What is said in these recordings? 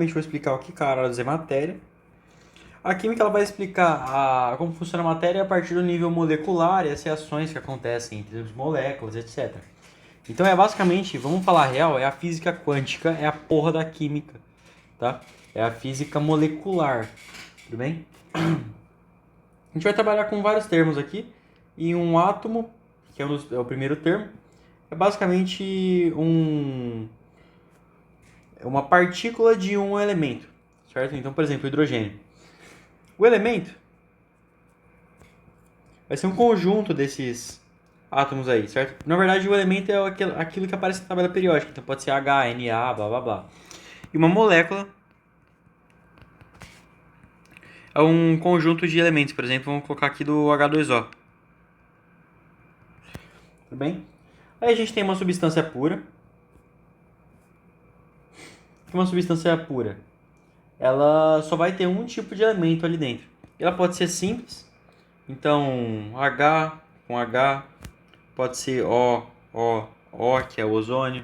Vou explicar o que caralho é matéria. A química ela vai explicar como funciona a matéria a partir do nível molecular e as reações que acontecem entre as moléculas, etc. Então é basicamente, vamos falar a real, é a física quântica, é a porra da química, tá? É a física molecular, tudo bem? A gente vai trabalhar com vários termos aqui, e um átomo, que é o primeiro termo, é basicamente uma partícula de um elemento, certo? Então, por exemplo, hidrogênio. O elemento vai ser um conjunto desses átomos aí, certo? Na verdade, o elemento é aquilo que aparece na tabela periódica. Então pode ser H, Na, blá blá blá. E uma molécula é um conjunto de elementos. Por exemplo, vamos colocar aqui do H2O. Tudo bem? Aí a gente tem uma substância pura. Uma substância pura, ela só vai ter um tipo de elemento ali dentro. Ela pode ser simples. Então, H com H, pode ser O, que é o ozônio,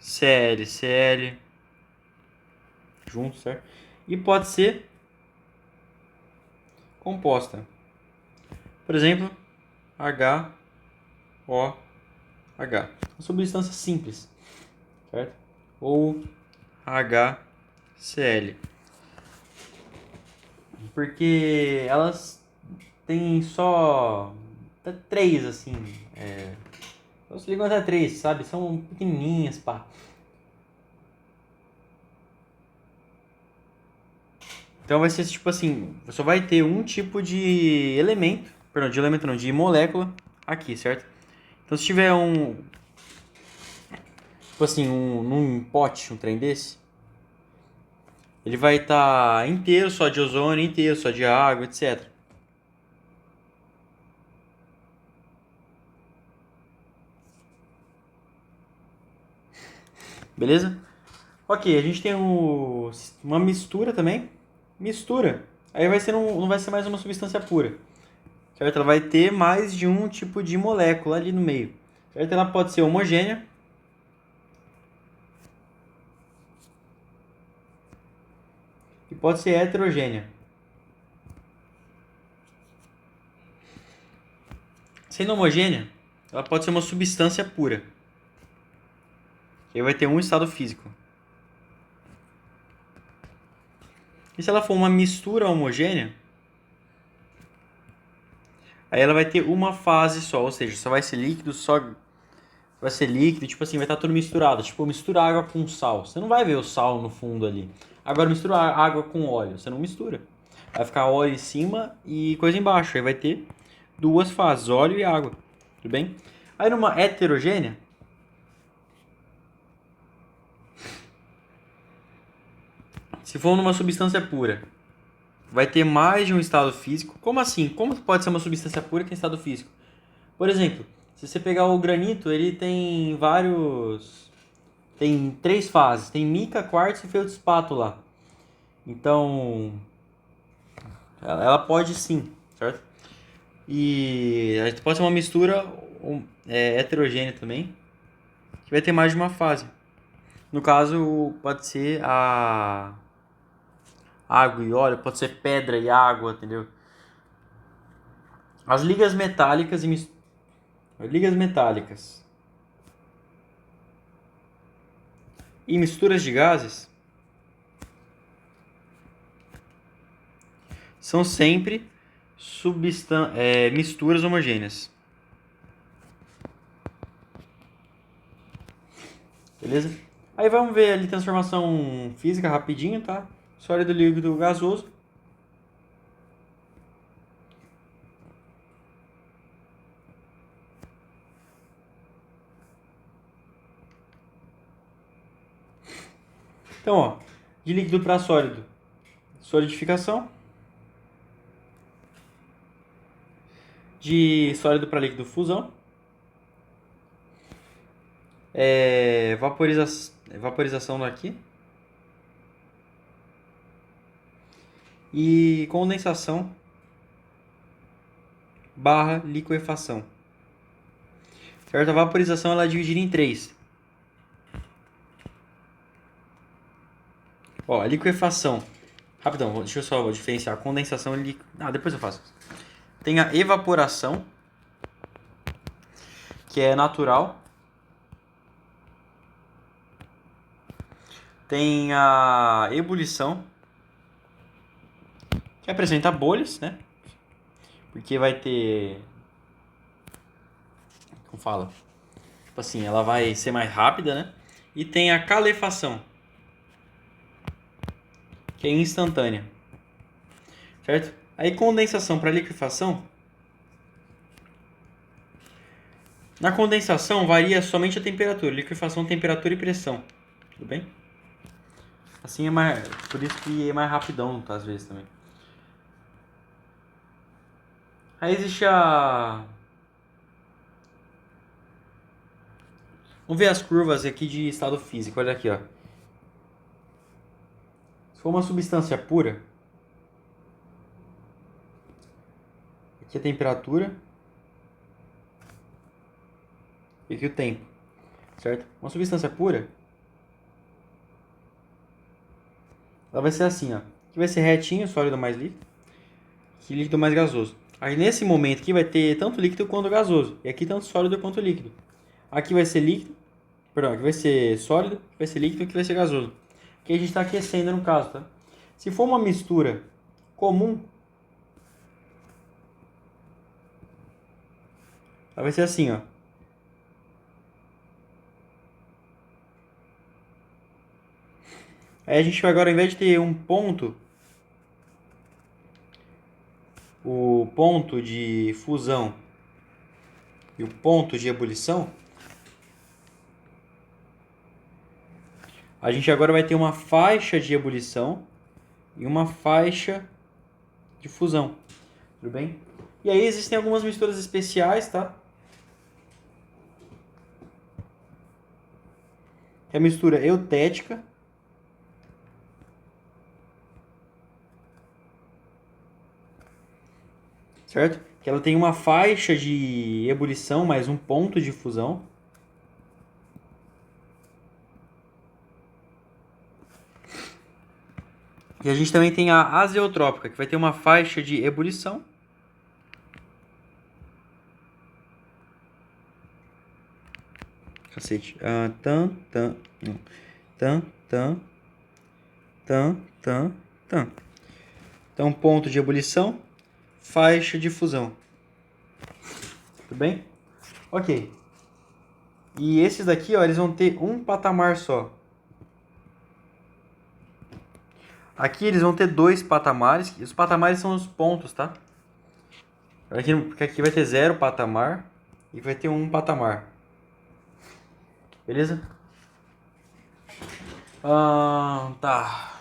Cl, Cl, junto, certo? E pode ser composta. Por exemplo, HOH. Uma substância simples, certo? Ou HCl. Porque elas têm só até três, assim. Só se ligam até três, sabe? São pequenininhas, pá. Então vai ser tipo assim, você só vai ter um tipo de elemento, perdão, de elemento não, de molécula aqui, certo? Então se tiver tipo assim, num pote, um trem desse, ele vai estar inteiro só de ozônio, inteiro só de água, etc. Beleza? Ok, a gente tem uma mistura também. Mistura. Aí não vai ser mais uma substância pura. Certo? Ela vai ter mais de um tipo de molécula ali no meio. Certo? Ela pode ser homogênea. E pode ser heterogênea. Sendo homogênea, ela pode ser uma substância pura. Que aí vai ter um estado físico. E se ela for uma mistura homogênea, aí ela vai ter uma fase só, ou seja, só vai ser líquido, tipo assim, vai estar tudo misturado. Tipo, mistura água com sal. Você não vai ver o sal no fundo ali. Agora mistura água com óleo, você não mistura. Vai ficar óleo em cima e coisa embaixo. Aí vai ter duas fases, óleo e água. Tudo bem? Aí numa heterogênea, se for numa substância pura, vai ter mais de um estado físico. Como assim? Como pode ser uma substância pura que tem estado físico? Por exemplo, se você pegar o granito, ele tem vários. Tem três fases: tem mica, quartzo e feldspato lá. Então, ela pode sim, certo? E a gente pode ser uma mistura heterogênea também, que vai ter mais de uma fase. No caso, pode ser a água e óleo, pode ser pedra e água, entendeu? As ligas metálicas e misturas de gases são sempre misturas homogêneas. Beleza? Aí vamos ver ali transformação física rapidinho, tá? Sólido, líquido, gasoso. Então, ó, de líquido para sólido, solidificação. De sólido para líquido, fusão. Vaporização daqui. E condensação barra liquefação. Certo? A vaporização ela é dividida em três. Ó, a liquefação. Rapidão, deixa eu só diferenciar. Condensação e depois eu faço. Tem a evaporação, que é natural. Tem a ebulição, que apresenta bolhas, né? Porque vai ter... Como fala? Tipo assim, ela vai ser mais rápida, né? E tem a calefação, que é instantânea. Certo? Aí condensação para liquefação. Na condensação varia somente a temperatura. Liquefação, temperatura e pressão. Tudo bem? Assim é mais... Por isso que é mais rapidão, tá, às vezes também. Aí existe a... Vamos ver as curvas aqui de estado físico. Olha aqui, ó. Se for uma substância pura, aqui a temperatura e aqui o tempo, certo? Uma substância pura, ela vai ser assim, ó. Aqui vai ser retinho, sólido mais líquido, aqui líquido mais gasoso. Aí nesse momento aqui vai ter tanto líquido quanto gasoso, e aqui tanto sólido quanto líquido. Aqui vai ser líquido, perdão, aqui vai ser sólido, aqui vai ser líquido, aqui vai ser gasoso. Aqui a gente está aquecendo no caso, tá? Se for uma mistura comum, ela vai ser assim, ó. Aí a gente vai agora, ao invés de ter um ponto, o ponto de fusão e o ponto de ebulição, a gente agora vai ter uma faixa de ebulição e uma faixa de fusão. Tudo bem? E aí existem algumas misturas especiais, tá? É a mistura eutética. Certo? Que ela tem uma faixa de ebulição mais um ponto de fusão. E a gente também tem a azeotrópica, que vai ter uma faixa de ebulição. Cacete. Então, ponto de ebulição, faixa de fusão. Tudo bem? Ok. E esses daqui, ó, eles vão ter um patamar só. Aqui eles vão ter dois patamares. Os patamares são os pontos, tá? Porque aqui vai ter 0 patamar e vai ter um patamar. Beleza? Tá.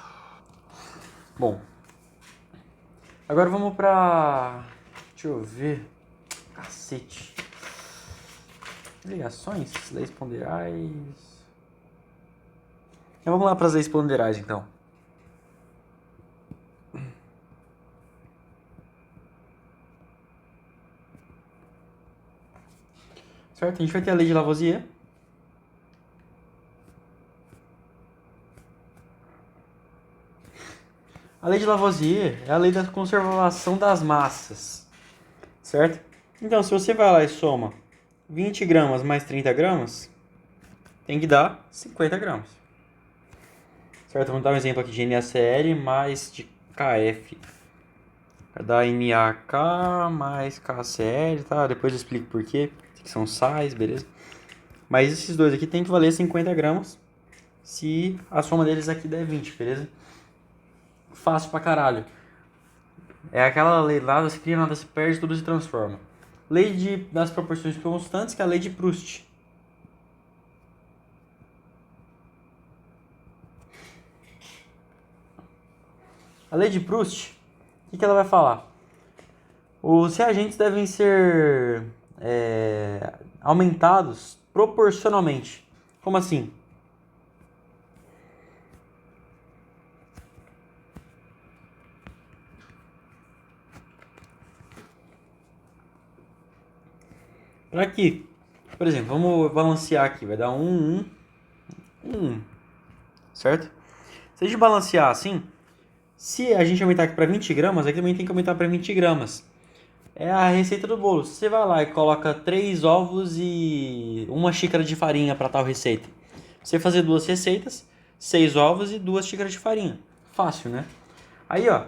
Bom. Agora vamos pra... Deixa eu ver. Cacete. Ligações, leis ponderais. Vamos lá para as leis ponderais, então. Certo? A gente vai ter a lei de Lavoisier. A lei de Lavoisier é a lei da conservação das massas. Certo? Então, se você vai lá e soma 20 gramas mais 30 gramas, tem que dar 50 gramas. Certo? Vamos dar um exemplo aqui de NaCl mais de KF. Vai dar NaK mais KCl, tá? Depois eu explico por quê. Que são sais, beleza? Mas esses dois aqui tem que valer 50 gramas se a soma deles aqui der 20, beleza? Fácil pra caralho. É aquela lei lá, se cria, nada se perde, tudo se transforma. Lei das proporções constantes, que é a lei de Proust. A lei de Proust, o que ela vai falar? Os reagentes devem ser aumentados proporcionalmente. Como assim? Para aqui, por exemplo, vamos balancear aqui, vai dar 1, 1, 1, certo? Se a gente balancear assim, se a gente aumentar aqui para 20 gramas, aqui também tem que aumentar para 20 gramas. É a receita do bolo. Você vai lá e coloca 3 ovos e uma xícara de farinha para tal receita. Você fazer duas receitas, 6 ovos e 2 xícaras de farinha. Fácil, né? Aí, ó.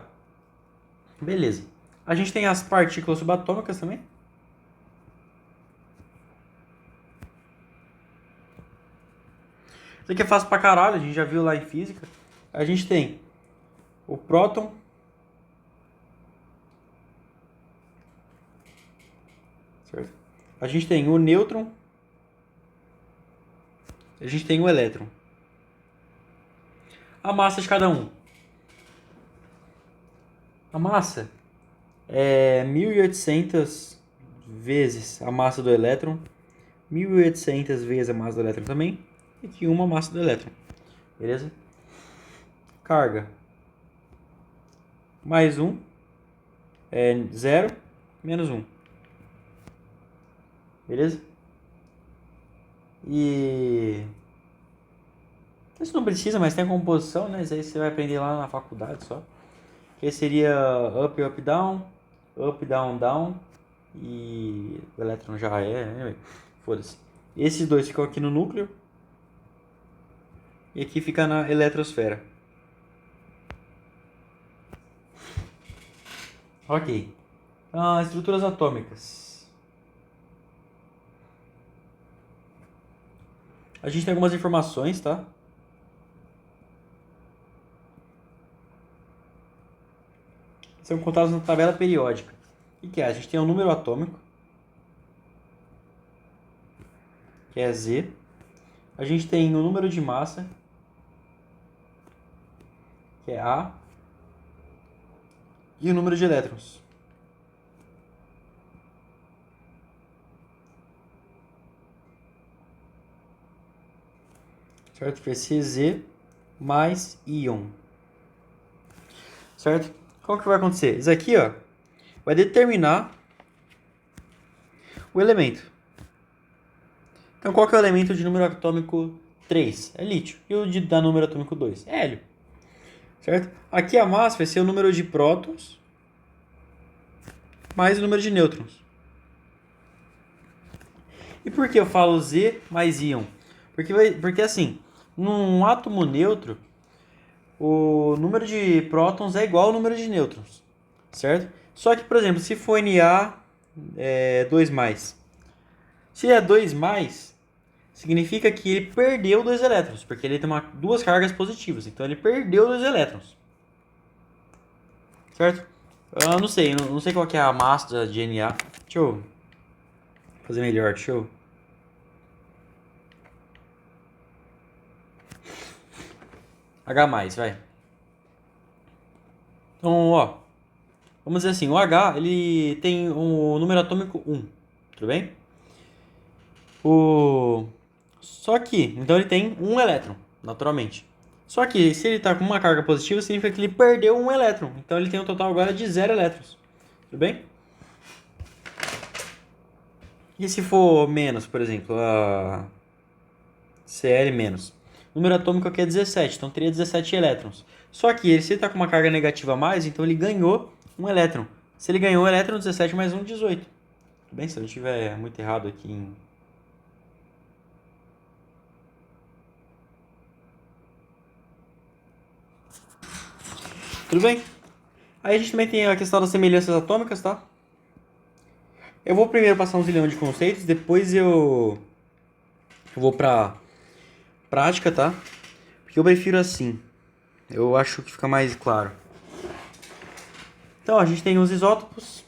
Beleza. A gente tem as partículas subatômicas também. Isso aqui é fácil pra caralho, a gente já viu lá em física. A gente tem o próton, certo? A gente tem o nêutron, a gente tem o elétron. A massa de cada um. A massa é 1.800 vezes a massa do elétron, 1.800 vezes a massa do elétron também, e aqui uma massa do elétron. Beleza? Carga. Mais 1 é 0, menos 1. Beleza? E isso não precisa, mas tem a composição, né? Isso aí você vai aprender lá na faculdade só. Que seria up, up, down, down. E o elétron já é, né? Foda-se. Esses dois ficam aqui no núcleo. E aqui fica na eletrosfera. Ok. Estruturas atômicas. A gente tem algumas informações, tá? São contadas na tabela periódica. O que é? A gente tem um número atômico, que é Z. A gente tem o número de massa, que é A. E o número de elétrons. Certo? Que vai ser Z mais íon. Certo? Qual que vai acontecer? Isso aqui, ó, vai determinar o elemento. Então, qual que é o elemento de número atômico 3? É lítio. E o de da número atômico 2? É hélio. Certo? Aqui a massa vai ser o número de prótons mais o número de nêutrons. E por que eu falo Z mais íon? Porque assim, num átomo neutro, o número de prótons é igual ao número de nêutrons, certo? Só que, por exemplo, se for Na 2+, se é 2+, significa que ele perdeu 2 elétrons, porque ele tem duas cargas positivas, então ele perdeu 2 elétrons, certo? Eu não sei qual que é a massa de Na. Deixa eu fazer melhor, deixa eu... H+, vai. Então, ó, vamos dizer assim, o H, ele tem um número atômico 1, tudo bem? Só que, então ele tem um elétron, naturalmente. Só que, se ele está com uma carga positiva, significa que ele perdeu um elétron. Então ele tem um total agora de 0 elétrons, tudo bem? E se for menos, por exemplo, a Cl menos. O número atômico aqui é 17, então teria 17 elétrons. Só que se ele está com uma carga negativa a mais, então ele ganhou um elétron. Se ele ganhou um elétron, 17 mais 1, 18. Tudo bem? Se eu não estiver muito errado aqui em... Tudo bem? Aí a gente também tem a questão das semelhanças atômicas, tá? Eu vou primeiro passar um zilhão de conceitos, depois eu vou pra prática, tá? Porque eu prefiro assim. Eu acho que fica mais claro. Então, a gente tem os isótopos.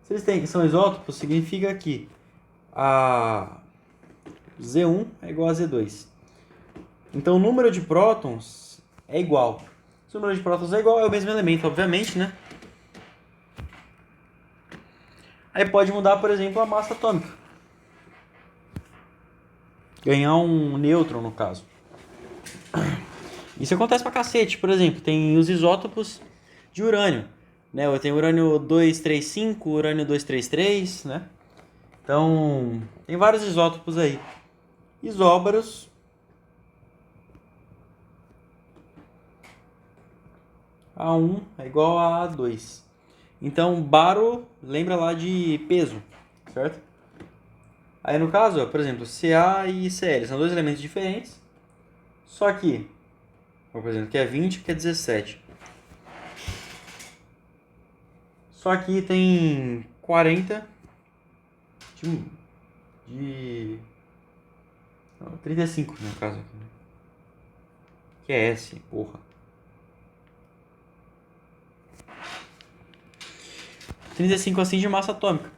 Se eles são isótopos, significa que a Z1 é igual a Z2. Então, o número de prótons é igual. Se o número de prótons é igual, é o mesmo elemento, obviamente, né? Aí pode mudar, por exemplo, a massa atômica. Ganhar um nêutron, no caso. Isso acontece pra cacete. Por exemplo, tem os isótopos de urânio, né? Eu tenho urânio 235, urânio 233, né? Então, tem vários isótopos aí. isóbaros A1 é igual a A2. Então, baro lembra lá de peso, certo? Aí no caso, ó, por exemplo, Ca e Cl são dois elementos diferentes, só que, por exemplo, que é 20 que é 17. Só que tem 40 de não, 35 no caso aqui, né? Que é S, porra. 35 assim de massa atômica.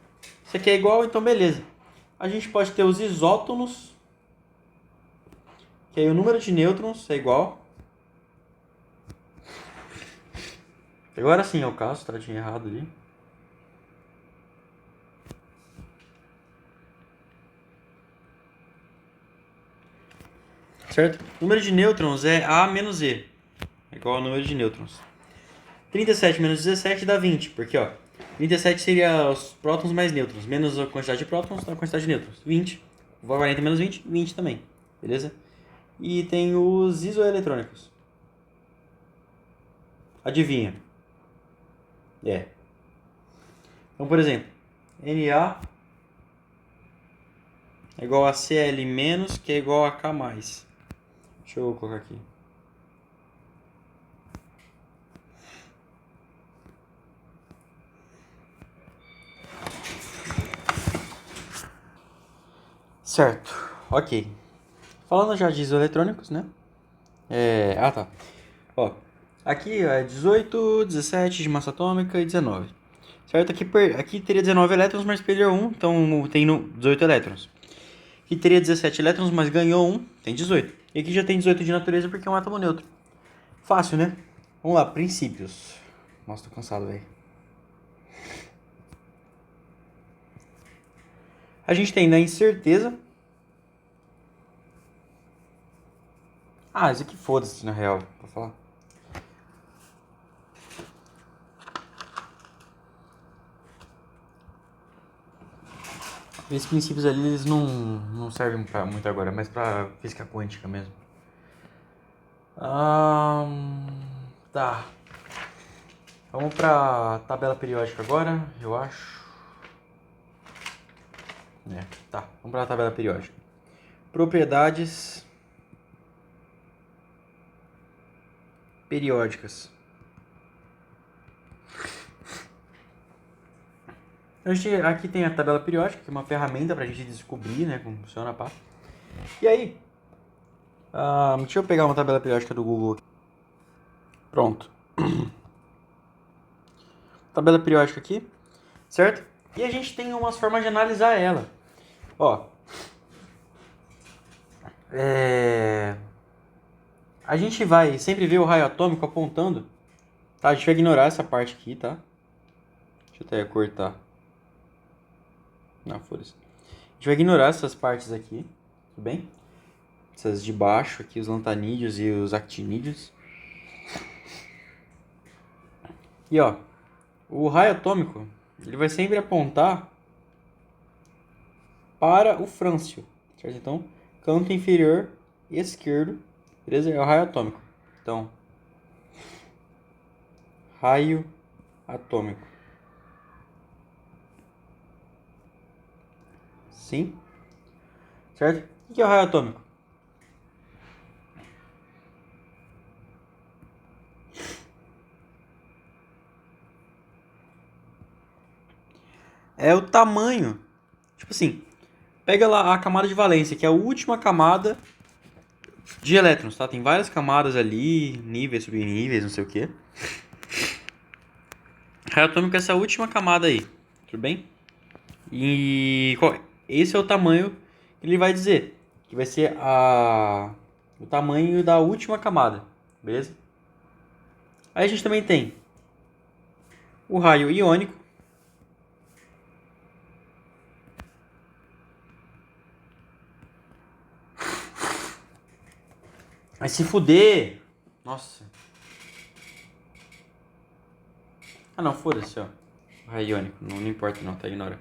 Isso aqui é igual, então beleza. A gente pode ter os isótonos, que aí o número de nêutrons é igual. Agora sim é o caso, tá? Tinha errado ali. Certo? O número de nêutrons é A menos E. É igual ao número de nêutrons. 37 menos 17 dá 20, porque ó, 37 seria os prótons mais nêutrons, menos a quantidade de prótons dá a quantidade de nêutrons. 20, 40 menos 20, 20 também, beleza? E tem os isoeletrônicos. Adivinha? É. Então, por exemplo, Na é igual a Cl menos, que é igual a K mais. Deixa eu colocar aqui. Certo, ok. Falando já de isoeletrônicos, né? Tá. Ó, aqui é 18, 17 de massa atômica e 19. Certo? Aqui teria 19 elétrons, mas perdeu 1, então tem 18 elétrons. Aqui teria 17 elétrons, mas ganhou 1, tem 18. E aqui já tem 18 de natureza porque é um átomo neutro. Fácil, né? Vamos lá, princípios. Nossa, tô cansado, velho. A gente tem na incerteza. Ah, isso aqui foda-se, na real, pra falar. Esses princípios ali, eles não servem pra muito agora, mas pra física quântica mesmo. Tá. Vamos pra tabela periódica agora, eu acho. Tá. Vamos pra tabela periódica. Propriedades periódicas. A gente aqui tem a tabela periódica, que é uma ferramenta pra gente descobrir, né, como funciona a pá. E aí, deixa eu pegar uma tabela periódica do Google aqui. Pronto. Tabela periódica aqui, certo? E a gente tem umas formas de analisar ela. Ó, a gente vai sempre ver o raio atômico apontando, tá? A gente vai ignorar essa parte aqui, tá? Deixa eu até cortar. Não, foda-se. A gente vai ignorar essas partes aqui, tudo bem? Essas de baixo aqui, os lantanídeos e os actinídeos. E ó, o raio atômico, ele vai sempre apontar para o frâncio, certo? Então, canto inferior esquerdo, beleza? É o raio atômico. Então, raio atômico. Sim? Certo? O que é o raio atômico? É o tamanho. Tipo assim, pega lá a camada de valência, que é a última camada de elétrons, tá? Tem várias camadas ali, níveis, subníveis, não sei o que. Raio atômico é essa última camada aí, tudo bem? E esse é o tamanho que ele vai dizer, que vai ser o tamanho da última camada, beleza? Aí a gente também tem o raio iônico. Vai se fuder! Nossa. Ah não, foda-se, ó. O raio iônico, não importa não, tá? Ignora.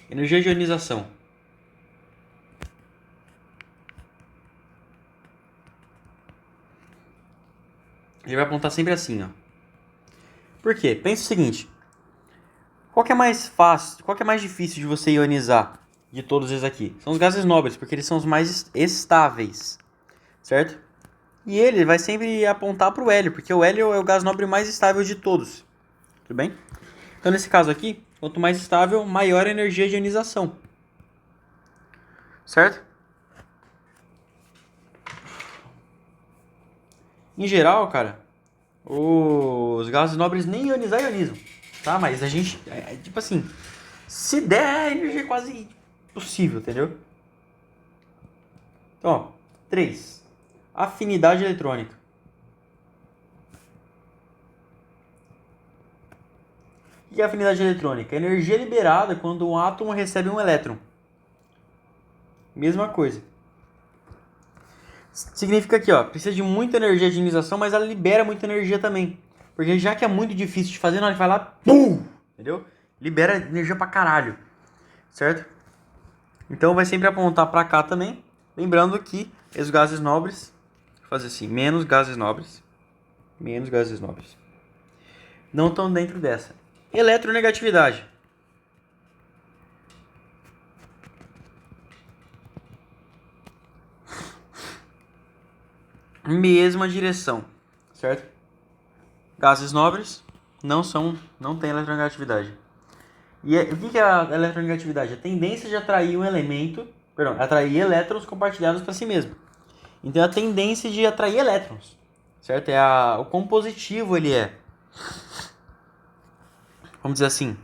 Energia de ionização. Ele vai apontar sempre assim, ó. Por quê? Pensa o seguinte. Qual que é mais fácil, qual que é mais difícil de você ionizar de todos esses aqui? São os gases nobres, porque eles são os mais estáveis, certo? E ele vai sempre apontar para o hélio, porque o hélio é o gás nobre mais estável de todos. Tudo bem? Então, nesse caso aqui, quanto mais estável, maior a energia de ionização. Certo? Em geral, cara, os gases nobres nem ionizam, tá? Mas a gente, tipo assim, se der, a energia é quase possível, entendeu? Então, ó, 3. Afinidade eletrônica. O que é afinidade eletrônica? Energia liberada quando um átomo recebe um elétron. Mesma coisa. Significa que, ó, precisa de muita energia de ionização, mas ela libera muita energia também. Porque já que é muito difícil de fazer, na hora que vai lá, pum! Entendeu? Libera energia pra caralho. Certo? Então vai sempre apontar pra cá também. Lembrando que os gases nobres, vou fazer assim, menos gases nobres, não estão dentro dessa. Eletronegatividade. Mesma direção, certo? Gases nobres não têm eletronegatividade. E o que é a eletronegatividade? A tendência de atrair um elemento, atrair elétrons compartilhados para si mesmo. Então a tendência de atrair elétrons, certo? O quão positivo ele é. Vamos dizer assim,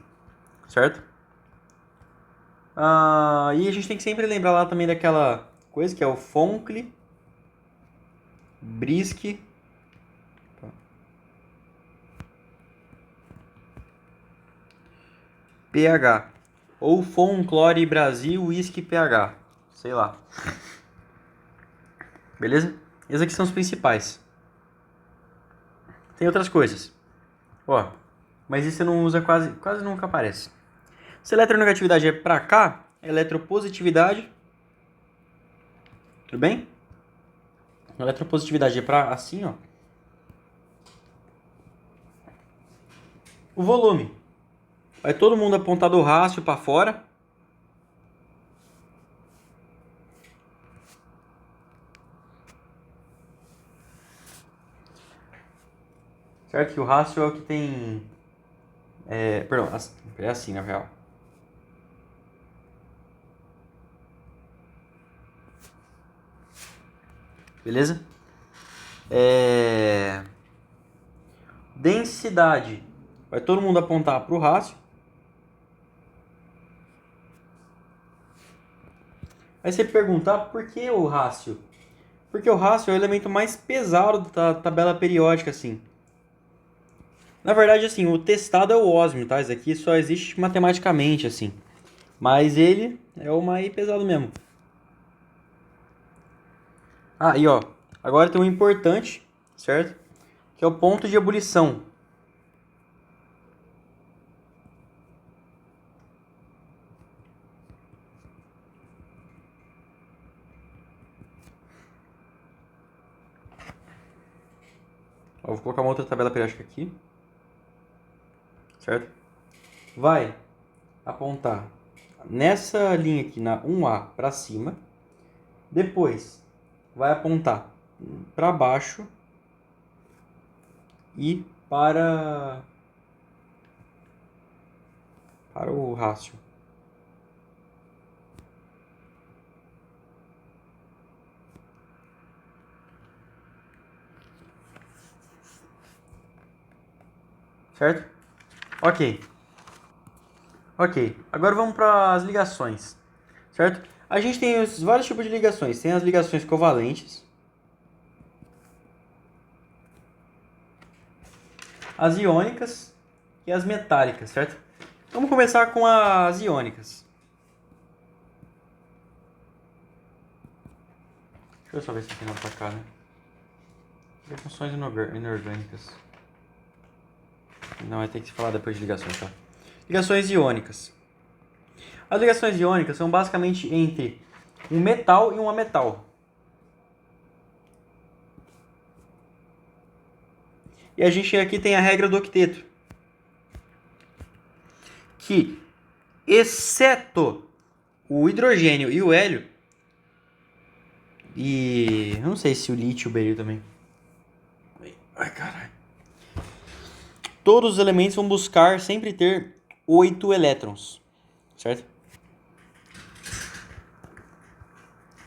certo? E a gente tem que sempre lembrar lá também daquela coisa que é o Foncke, Brisk, pH. Ou Fonclore Brasil Whisky pH. Sei lá. Beleza? Esses aqui são os principais. Tem outras coisas. Ó, mas isso você não usa quase nunca aparece. Se a eletronegatividade é pra cá, eletropositividade. Tudo bem? A eletropositividade é pra assim, ó. O volume. Vai todo mundo apontar do rastro pra fora. Certo? Que o rastro é o que tem... é assim, na real. Beleza? Densidade. Vai todo mundo apontar pro rastro. Aí você perguntar por que o rácio? Porque o rácio é o elemento mais pesado da tabela periódica, assim. Na verdade, assim, o testado é o ósmio, tá? Isso aqui só existe matematicamente, assim. Mas ele é o mais pesado mesmo. E ó, agora tem um importante, certo? Que é o ponto de ebulição. Ó, vou colocar uma outra tabela periódica aqui. Certo? Vai apontar nessa linha aqui, na 1A para cima. Depois vai apontar para baixo e para o rácio. Certo? Ok. Agora vamos para as ligações. Certo? A gente tem vários tipos de ligações. Tem as ligações covalentes, as iônicas e as metálicas, certo? Vamos começar com as iônicas. Deixa eu só ver se aqui não tá cá, né? Funções inorgânicas. Não, vai ter que se falar depois de ligações, tá? Ligações iônicas. As ligações iônicas são basicamente entre um metal e um ametal. E a gente aqui tem a regra do octeto, que exceto o hidrogênio e o hélio, e eu não sei se o lítio e o berilo também. Ai, caralho. Todos os elementos vão buscar sempre ter 8 elétrons, certo?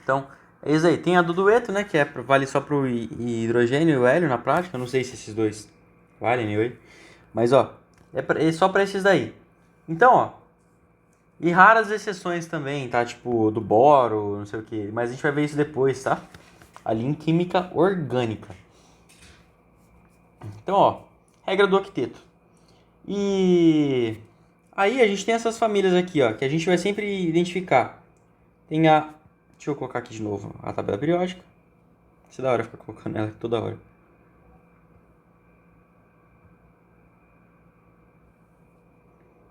Então, é isso aí. Tem a do dueto, né, que vale só pro hidrogênio e o hélio na prática. Eu não sei se esses dois valem, nem oi. Mas, ó, é só pra esses daí. Então, ó, e raras exceções também, tá? Tipo, do boro, não sei o que. Mas a gente vai ver isso depois, tá? Ali em química orgânica. Então, ó, regra do octeto. E aí a gente tem essas famílias aqui, ó, que a gente vai sempre identificar. Tem a... Deixa eu colocar aqui de novo a tabela periódica. Isso é da hora ficar colocando ela toda hora.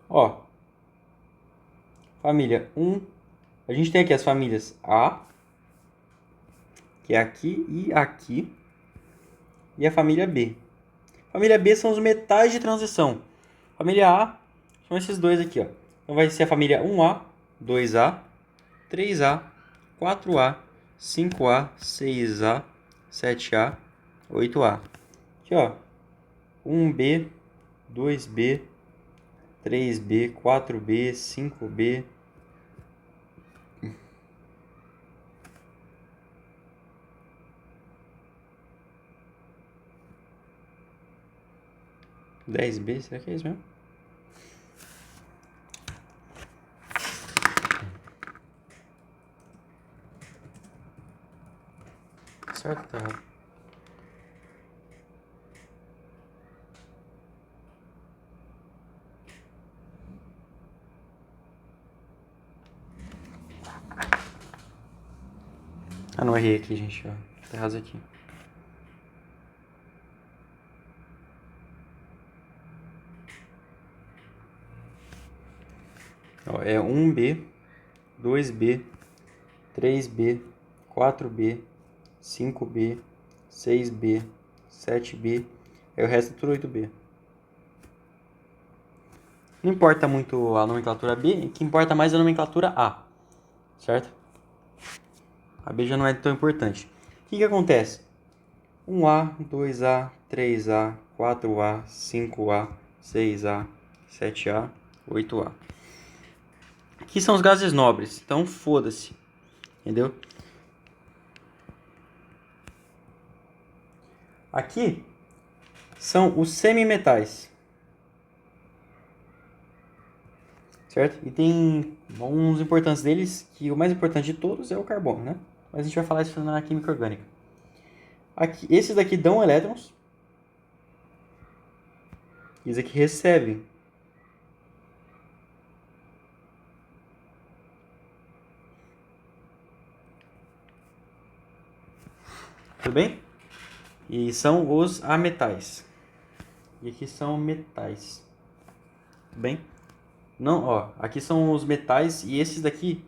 Ó, família 1. A gente tem aqui as famílias A, que é aqui e aqui. E a família B. Família B são os metais de transição. Família A são esses dois aqui, ó. Então vai ser a família 1A, 2A, 3A, 4A, 5A, 6A, 7A, 8A. Aqui, ó. 1B, 2B, 3B, 4B, 5B. Dez B, será que é isso mesmo? Certo, tá errado. Ah, não, errei aqui, gente. Ó. Tá errado aqui. Ó, é 1B, 2B, 3B, 4B, 5B, 6B, 7B. Aí o resto é tudo 8B. Não importa muito a nomenclatura B, o que importa mais é a nomenclatura A. Certo? A B já não é tão importante. O que acontece? 1A, 2A, 3A, 4A, 5A, 6A, 7A, 8A. Aqui são os gases nobres, então foda-se. Entendeu? Aqui são os semimetais. Certo? E tem uns importantes deles, que o mais importante de todos é o carbono, né? Mas a gente vai falar isso na química orgânica. Aqui, esses daqui dão elétrons. E esses aqui recebem. Tudo bem? E são os ametais. E aqui são metais. Tudo bem? Não, ó, aqui são os metais e esses daqui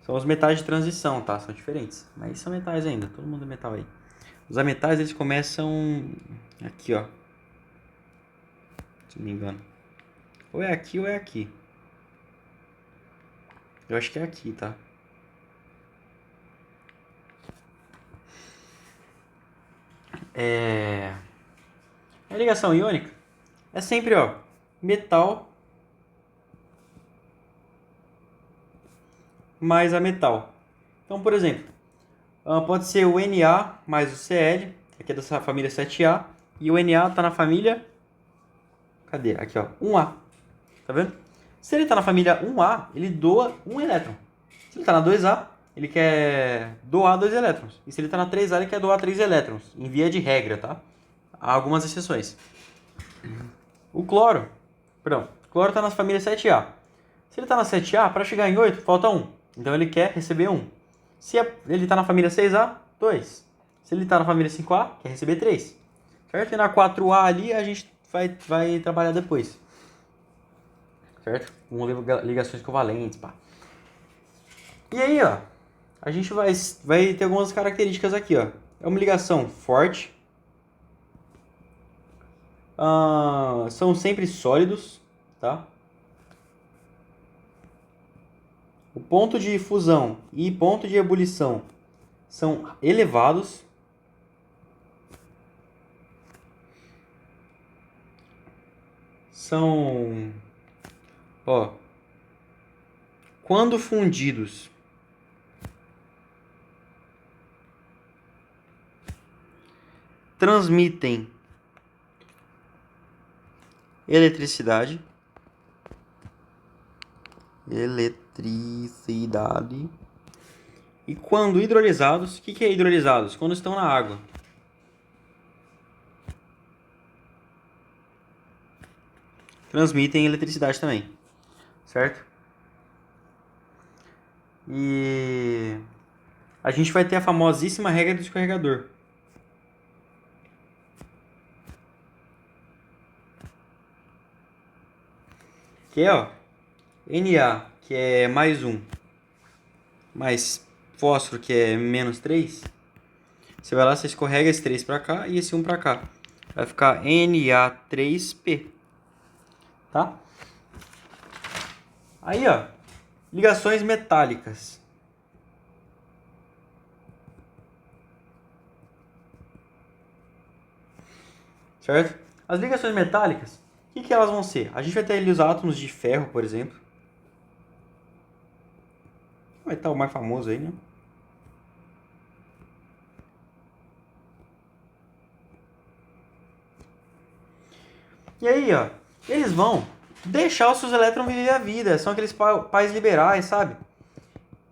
são os metais de transição, tá? São diferentes, mas são metais ainda, todo mundo é metal aí. Os ametais, eles começam aqui, ó. Se não me engano. Ou é aqui ou é aqui. Eu acho que é aqui, tá? A ligação iônica é sempre, ó, metal mais a metal. Então, por exemplo, pode ser o Na mais o Cl, aqui é dessa família 7A, e o Na está na família... Cadê? Aqui, ó, 1A. Tá vendo? Se ele está na família 1A, ele doa um elétron. Se ele está na 2A, ele quer doar 2 elétrons. E se ele está na 3A, ele quer doar 3 elétrons. Em via de regra, tá? Há algumas exceções. O cloro está na família 7A. Se ele está na 7A, para chegar em 8, falta 1. Então ele quer receber 1. Se ele está na família 6A, 2. Se ele está na família 5A, quer receber 3. Certo? E na 4A ali a gente vai trabalhar depois. Certo? Com ligações covalentes, pá. E aí, ó, a gente vai ter algumas características aqui, ó. É uma ligação forte. São sempre sólidos, tá? O ponto de fusão e ponto de ebulição são elevados. São, ó, quando fundidos, transmitem eletricidade. E quando hidrolisados, o que é hidrolisados? Quando estão na água. Transmitem eletricidade também, certo? E a gente vai ter a famosíssima regra do escorregador. Que é, ó, Na, que é mais 1, mais fósforo, que é menos 3. Você vai lá, você escorrega esse 3 para cá e esse 1 para cá. Vai ficar Na3P. Tá? Aí, ó, ligações metálicas. Certo? As ligações metálicas, o que elas vão ser? A gente vai ter ali os átomos de ferro, por exemplo. Vai estar o mais famoso aí, né? E aí, ó, eles vão deixar os seus elétrons viver a vida. São aqueles pais liberais, sabe?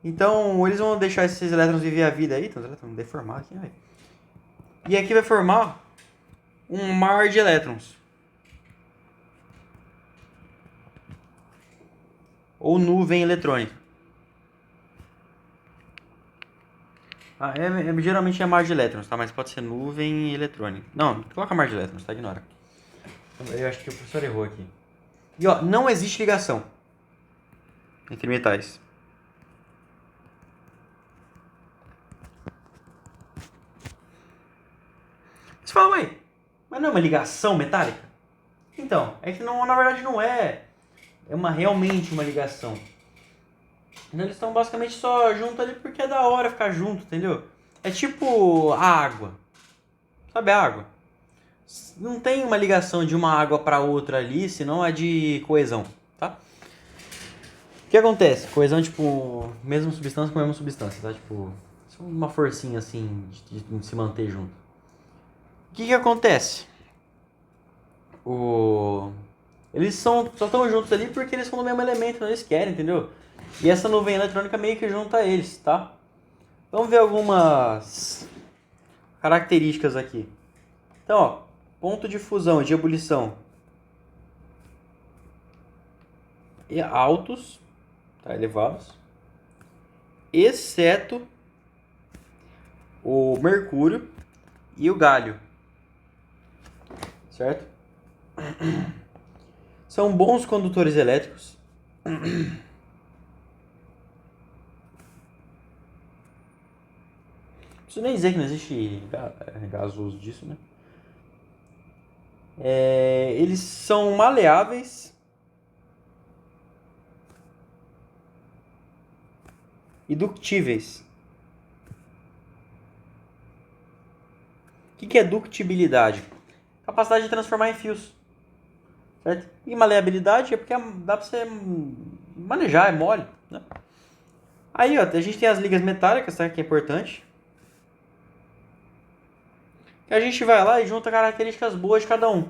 Então, eles vão deixar esses elétrons viver a vida aí. Então, os elétrons deformados aqui, velho. E aqui vai formar um mar de elétrons. Ou nuvem eletrônica. Geralmente é mar de elétrons, tá? Mas pode ser nuvem eletrônica. Não, coloca mar de elétrons, tá? Ignora. Eu acho que o professor errou aqui. E ó, não existe ligação entre metais. Você fala, ué, mas não é uma ligação metálica? Então, é que não, na verdade não é. Realmente uma ligação. Então, eles estão basicamente só juntos ali porque é da hora ficar junto, entendeu? É tipo a água. Sabe a água? Não tem uma ligação de uma água para outra ali, senão é de coesão, tá? O que acontece? Coesão é tipo, mesma substância com a mesma substância, tá? Tipo, uma forcinha assim de se manter junto. O que acontece? Eles só estão juntos ali porque eles são do mesmo elemento, eles querem, entendeu? E essa nuvem eletrônica meio que junta eles, tá? Vamos ver algumas características aqui. Então, ó, ponto de fusão, de ebulição altos, tá, elevados, exceto o mercúrio e o gálio, certo? São bons condutores elétricos. Não preciso nem dizer que não existe gasoso disso, né? Eles são maleáveis e ductíveis. O que é ductibilidade? Capacidade de transformar em fios. Certo? E maleabilidade é porque dá pra você manejar, é mole, né? Aí, ó, a gente tem as ligas metálicas, tá? Que é importante. Que a gente vai lá e junta características boas de cada um.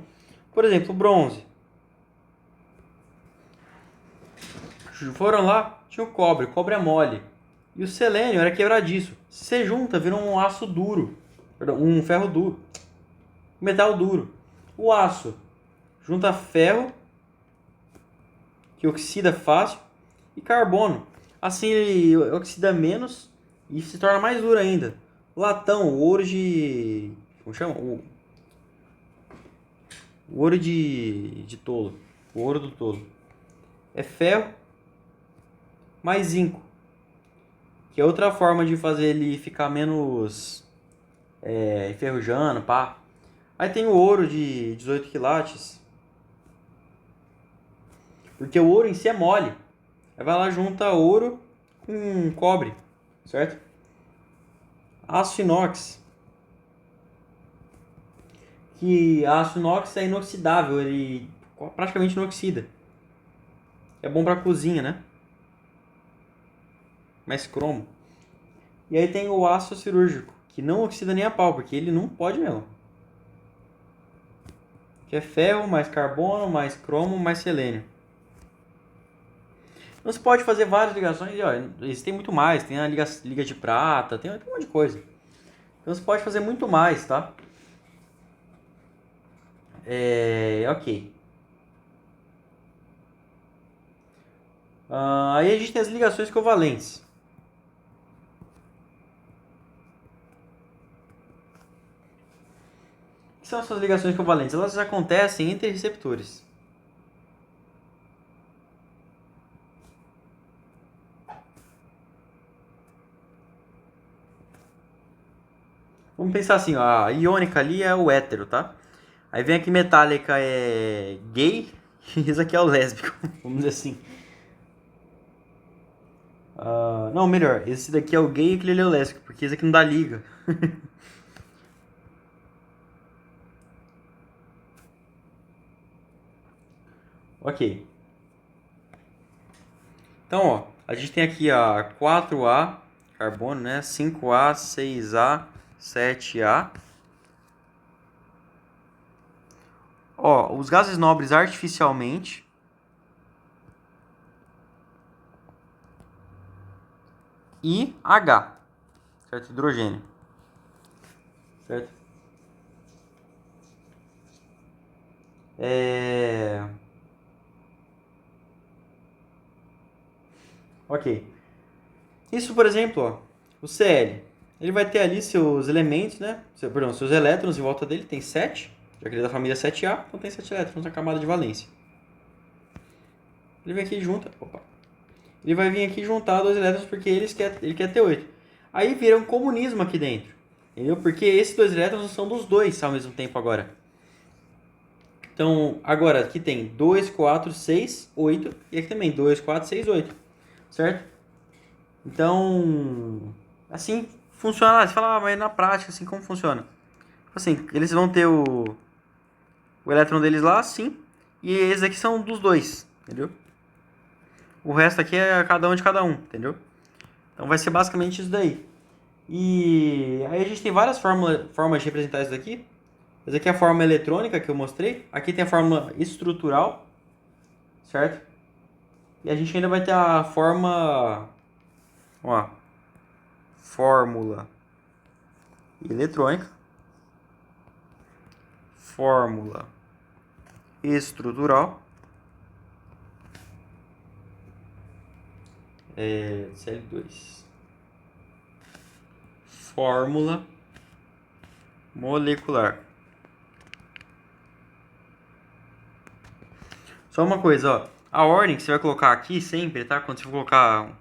Por exemplo, o bronze. Foram lá, tinha o cobre é mole. E o selênio era quebradiço. Se você junta, vira um aço duro. Perdão, um ferro duro. Metal duro. O aço junta ferro, que oxida fácil, e carbono. Assim ele oxida menos e se torna mais duro ainda. Latão, o ouro de... Como chama? O ouro de tolo. O ouro do tolo. É ferro mais zinco. Que é outra forma de fazer ele ficar menos enferrujando, pá. Aí tem o ouro de 18 quilates. Porque o ouro em si é mole. Aí vai lá junta ouro com cobre, certo? Aço inox. Que aço inox é inoxidável, ele praticamente não oxida. É bom pra cozinha, né? Mais cromo. E aí tem o aço cirúrgico, que não oxida nem a pau, porque ele não pode mesmo. Que é ferro, mais carbono, mais cromo, mais selênio. Então você pode fazer várias ligações, e ó, existem muito mais. Tem a liga de prata, tem um monte de coisa. Então você pode fazer muito mais, tá? Ok. Aí a gente tem as ligações covalentes. O que são essas ligações covalentes? Elas acontecem entre receptores. Vamos pensar assim, ó, a iônica ali é o hétero, tá? Aí vem aqui metálica é gay e isso aqui é o lésbico, vamos dizer assim. Não, melhor, esse daqui é o gay e aquele ali é o lésbico, porque esse aqui não dá liga. Ok. Então, ó, a gente tem aqui a 4A, carbono, né? 5A, 6A, 7A. Ó, os gases nobres artificialmente. E H, certo? Hidrogênio, certo? É... Ok. Isso, por exemplo, ó, o Cl. Ele vai ter ali seus elementos, né? Seus elétrons em volta dele, tem 7, já que ele é da família 7A, então tem 7 elétrons na camada de valência. Ele vem aqui e junta. Opa. Ele vai vir aqui juntar dois elétrons porque ele quer ter 8. Aí vira um comunismo aqui dentro. Entendeu? Porque esses dois elétrons são dos dois ao mesmo tempo agora. Então, agora aqui tem 2, 4, 6, 8. E aqui também 2, 4, 6, 8. Certo? Então, assim funciona. Você fala, mas na prática, assim, como funciona? Assim, eles vão ter o elétron deles lá, sim. E esses aqui são dos dois, entendeu? O resto aqui é cada um de cada um, entendeu? Então vai ser basicamente isso daí. E aí a gente tem várias formas de representar isso daqui. Essa aqui é a forma eletrônica que eu mostrei. Aqui tem a forma estrutural, certo? E a gente ainda vai ter a forma... Ó, fórmula eletrônica. Fórmula estrutural. Cl2. Fórmula molecular. Só uma coisa, ó. A ordem que você vai colocar aqui sempre, tá? Quando você for colocar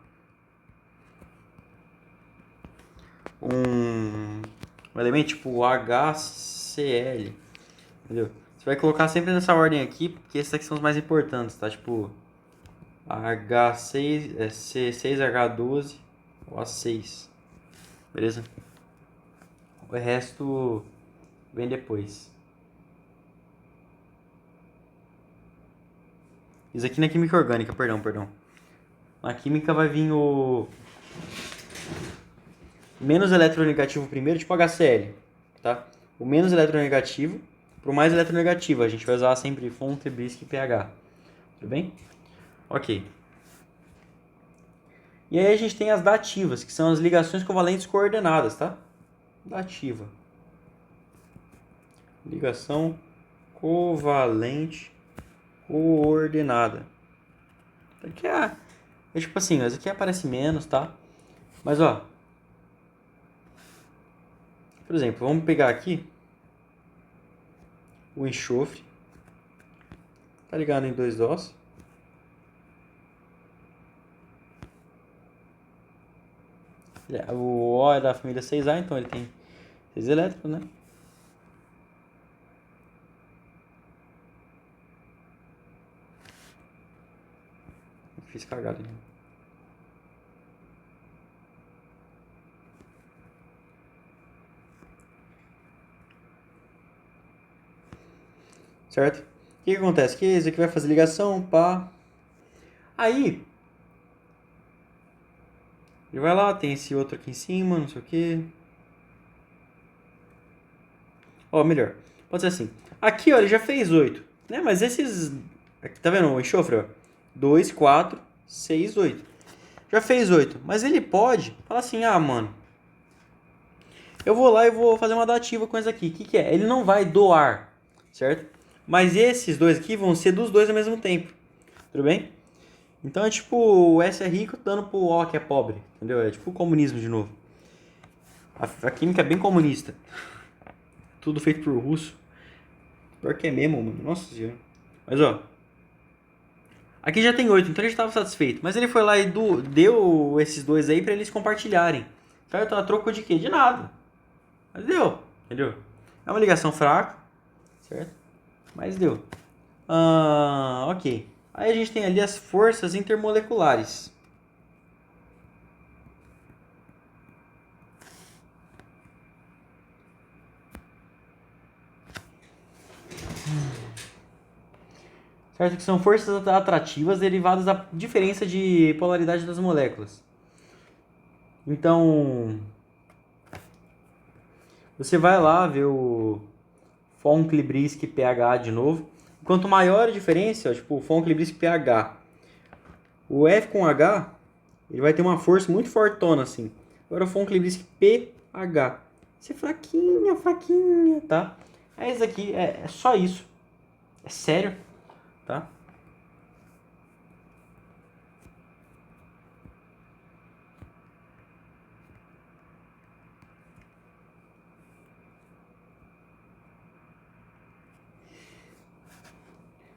um elemento tipo HCl, entendeu? Você vai colocar sempre nessa ordem aqui, porque esses aqui são os mais importantes, tá? Tipo H6, C6H12 ou A6, beleza? O resto vem depois. Isso aqui na química orgânica, perdão. Na química vai vir o menos eletronegativo primeiro, tipo HCl, tá? O menos eletronegativo pro mais eletronegativo. A gente vai usar sempre fonte, Brisk e pH. Tudo bem? Ok. E aí a gente tem as dativas, que são as ligações covalentes coordenadas, tá? Dativa. Ligação covalente coordenada. Aqui é tipo assim, mas aqui aparece menos, tá? Mas ó, por exemplo, vamos pegar aqui o enxofre. Tá ligado em dois dós. O O é da família 6A, então ele tem 6 elétrons, né? Fiz cagada. Certo? O que acontece? Que esse aqui vai fazer ligação, pá. Aí, ele vai lá, tem esse outro aqui em cima, não sei o que. Ó, melhor. Pode ser assim. Aqui, ó, ele já fez 8, né? Mas esses... Aqui, tá vendo o enxofre, ó? 2, 4, 6, 8. Já fez 8. Mas ele pode falar assim, ah, mano, eu vou lá e vou fazer uma dativa com esse aqui. O que que é? Ele não vai doar, certo? Mas esses dois aqui vão ser dos dois ao mesmo tempo. Tudo bem? Então é tipo o S é rico dando pro O que é pobre. Entendeu? É tipo o comunismo de novo. A química é bem comunista. Tudo feito por russo. Pior que é mesmo, mano. Nossa senhora. Mas ó. Aqui já tem 8, então ele estava satisfeito. Mas ele foi lá e deu esses dois aí pra eles compartilharem. Certo? A troco de quê? De nada. Mas deu. Entendeu? É uma ligação fraca. Certo? Mas deu. Ok. Aí a gente tem ali as forças intermoleculares. Certo? Que são forças atrativas derivadas da diferença de polaridade das moléculas. Então, você vai lá ver o Von-Klebrisky pH de novo. Quanto maior a diferença, ó, tipo o Von-Klebrisky pH, o F com H, ele vai ter uma força muito fortona assim. Agora o Von-Klebrisky pH, isso é fraquinha, fraquinha, tá? É isso aqui, é só isso. É sério, tá?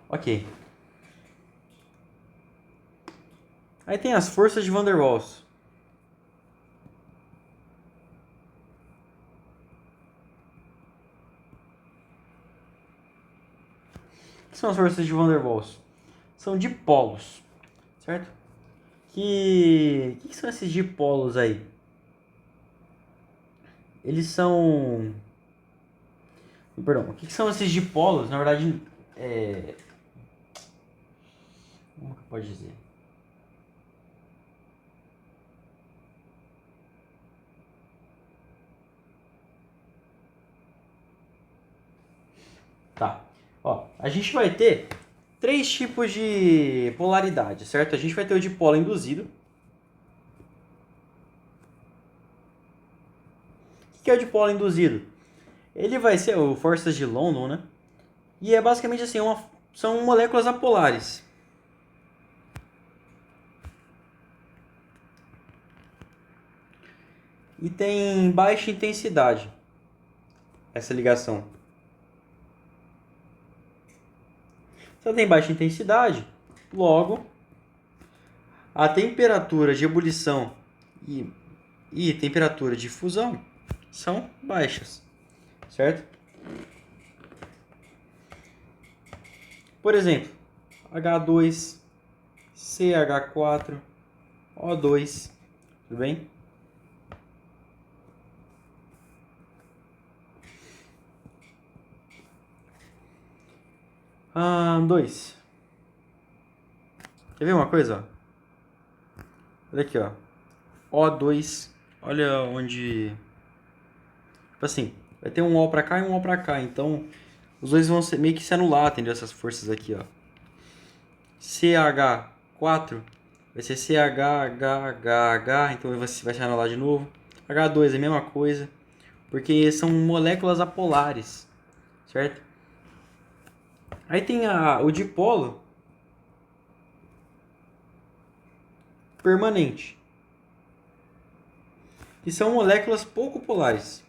Ok. Aí tem as forças de Van der Waals. O que são as forças de Van der Waals? São dipolos, certo? Que são esses dipolos aí? Eles são... Perdão, o que são esses dipolos? Na verdade, como que pode dizer? Tá. Ó, a gente vai ter 3 tipos de polaridade, certo? A gente vai ter o dipolo induzido. O que é o dipolo induzido? Ele vai ser o forças de London, né? E é basicamente assim, são moléculas apolares. E tem baixa intensidade essa ligação. Se ela tem baixa intensidade, logo a temperatura de ebulição e temperatura de fusão são baixas, certo? Por exemplo, H2, CH4, O2, tudo bem? Dois. Quer ver uma coisa? Olha aqui, ó. O2, olha onde... Tipo assim, vai ter um O pra cá e um O pra cá, então os dois vão meio que se anular, entendeu? Essas forças aqui, ó. CH4 vai ser CHHHH, então vai se anular de novo. H2 é a mesma coisa, porque são moléculas apolares, certo? Aí tem o dipolo permanente, que são moléculas pouco polares.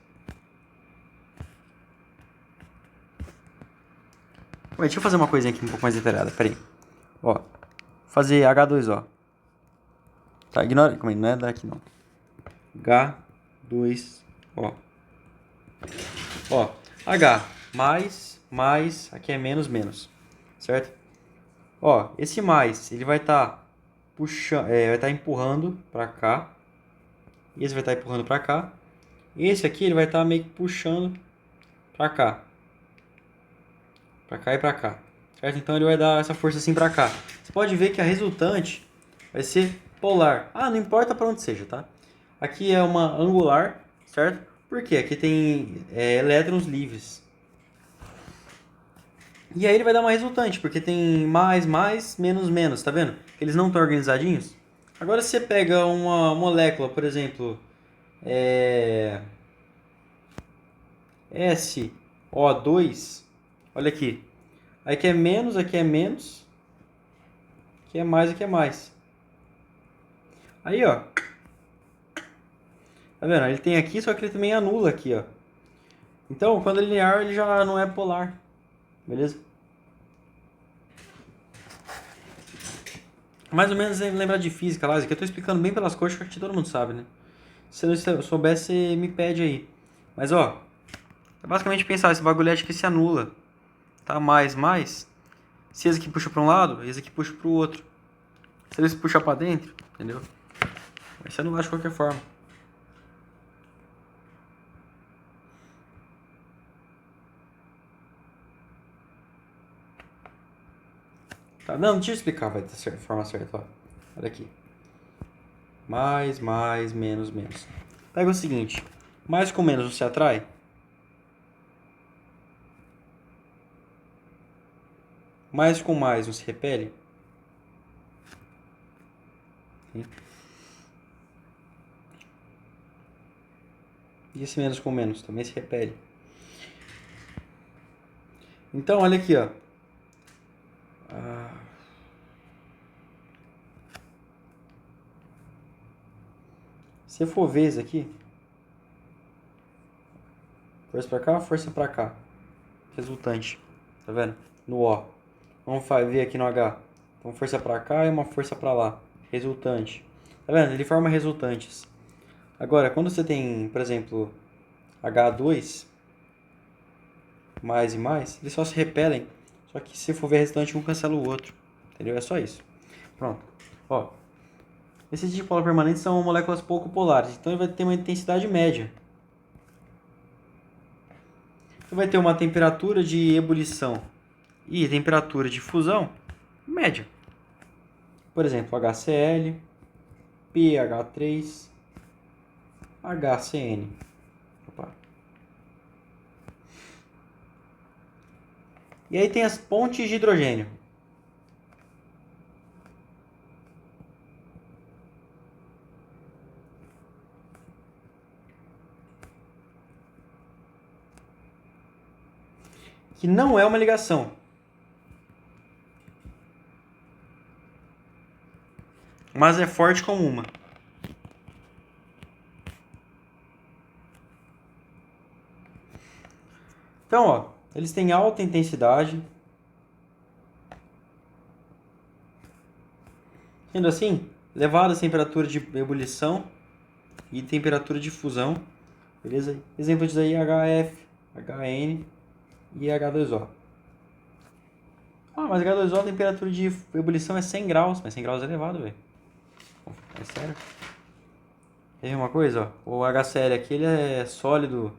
Deixa eu fazer uma coisinha aqui um pouco mais detalhada, peraí. Ó, fazer H2O. Tá, ignora, como é, não é daqui não. H2O. Ó, H mais, aqui é menos, menos, certo? Ó, esse mais, ele vai estar puxando, vai estar empurrando para cá. Esse vai estar empurrando para cá. Esse aqui ele vai estar meio que puxando para cá. Para cá e para cá. Certo? Então ele vai dar essa força assim para cá. Você pode ver que a resultante vai ser polar. Ah, não importa para onde seja, tá? Aqui é uma angular, certo? Por quê? Aqui tem elétrons livres. E aí ele vai dar uma resultante, porque tem mais, mais, menos, menos, tá vendo? Eles não estão organizadinhos. Agora se você pega uma molécula, por exemplo, SO2, olha aqui. Aqui é menos, aqui é menos, aqui é mais, aqui é mais. Aí, ó. Tá vendo? Ele tem aqui, só que ele também anula aqui, ó. Então, quando é linear, ele já não é polar. Beleza? Mais ou menos lembrar de física lá, isso aqui eu tô explicando bem pelas coxas, que todo mundo sabe, né? Se eu não soubesse, você me pede aí. Mas, ó, é basicamente pensar, esse bagulhete aqui se anula. Tá? Mais, mais. Se esse aqui puxa pra um lado, esse aqui puxa pro outro. Se eles puxar pra dentro, entendeu? Vai se anular de qualquer forma. Tá? Não, deixa eu explicar, vai ter forma certa, ó. Olha aqui. Mais, mais, menos, menos. Pega o seguinte. Mais com menos você atrai? Mais com mais você repele? Sim. E esse menos com menos também se repele. Então, olha aqui, ó. Se for ver isso aqui, força pra cá, força pra cá. Resultante. Tá vendo? No O. Vamos ver aqui no H. Então, força pra cá e uma força pra lá. Resultante. Tá vendo? Ele forma resultantes. Agora, quando você tem, por exemplo, H2, mais e mais, eles só se repelem. Só que se for ver resultante, um cancela o outro. Entendeu? É só isso. Pronto. Ó. Esses dipolos permanentes são moléculas pouco polares. Então, ele vai ter uma intensidade média. Você vai ter uma temperatura de ebulição e temperatura de fusão média. Por exemplo, HCl, PH3, HCN. Opa. E aí tem as pontes de hidrogênio. Que não é uma ligação. Mas é forte como uma. Então, ó, eles têm alta intensidade. Sendo assim, elevadas temperatura de ebulição e temperatura de fusão. Beleza? Exemplo disso aí, HF, HN e H2O. Ah, mas H2O a temperatura de ebulição é 100 graus. Mas 100 graus é elevado, velho. É sério. Quer ver uma coisa? Ó? O HCl aqui ele é sólido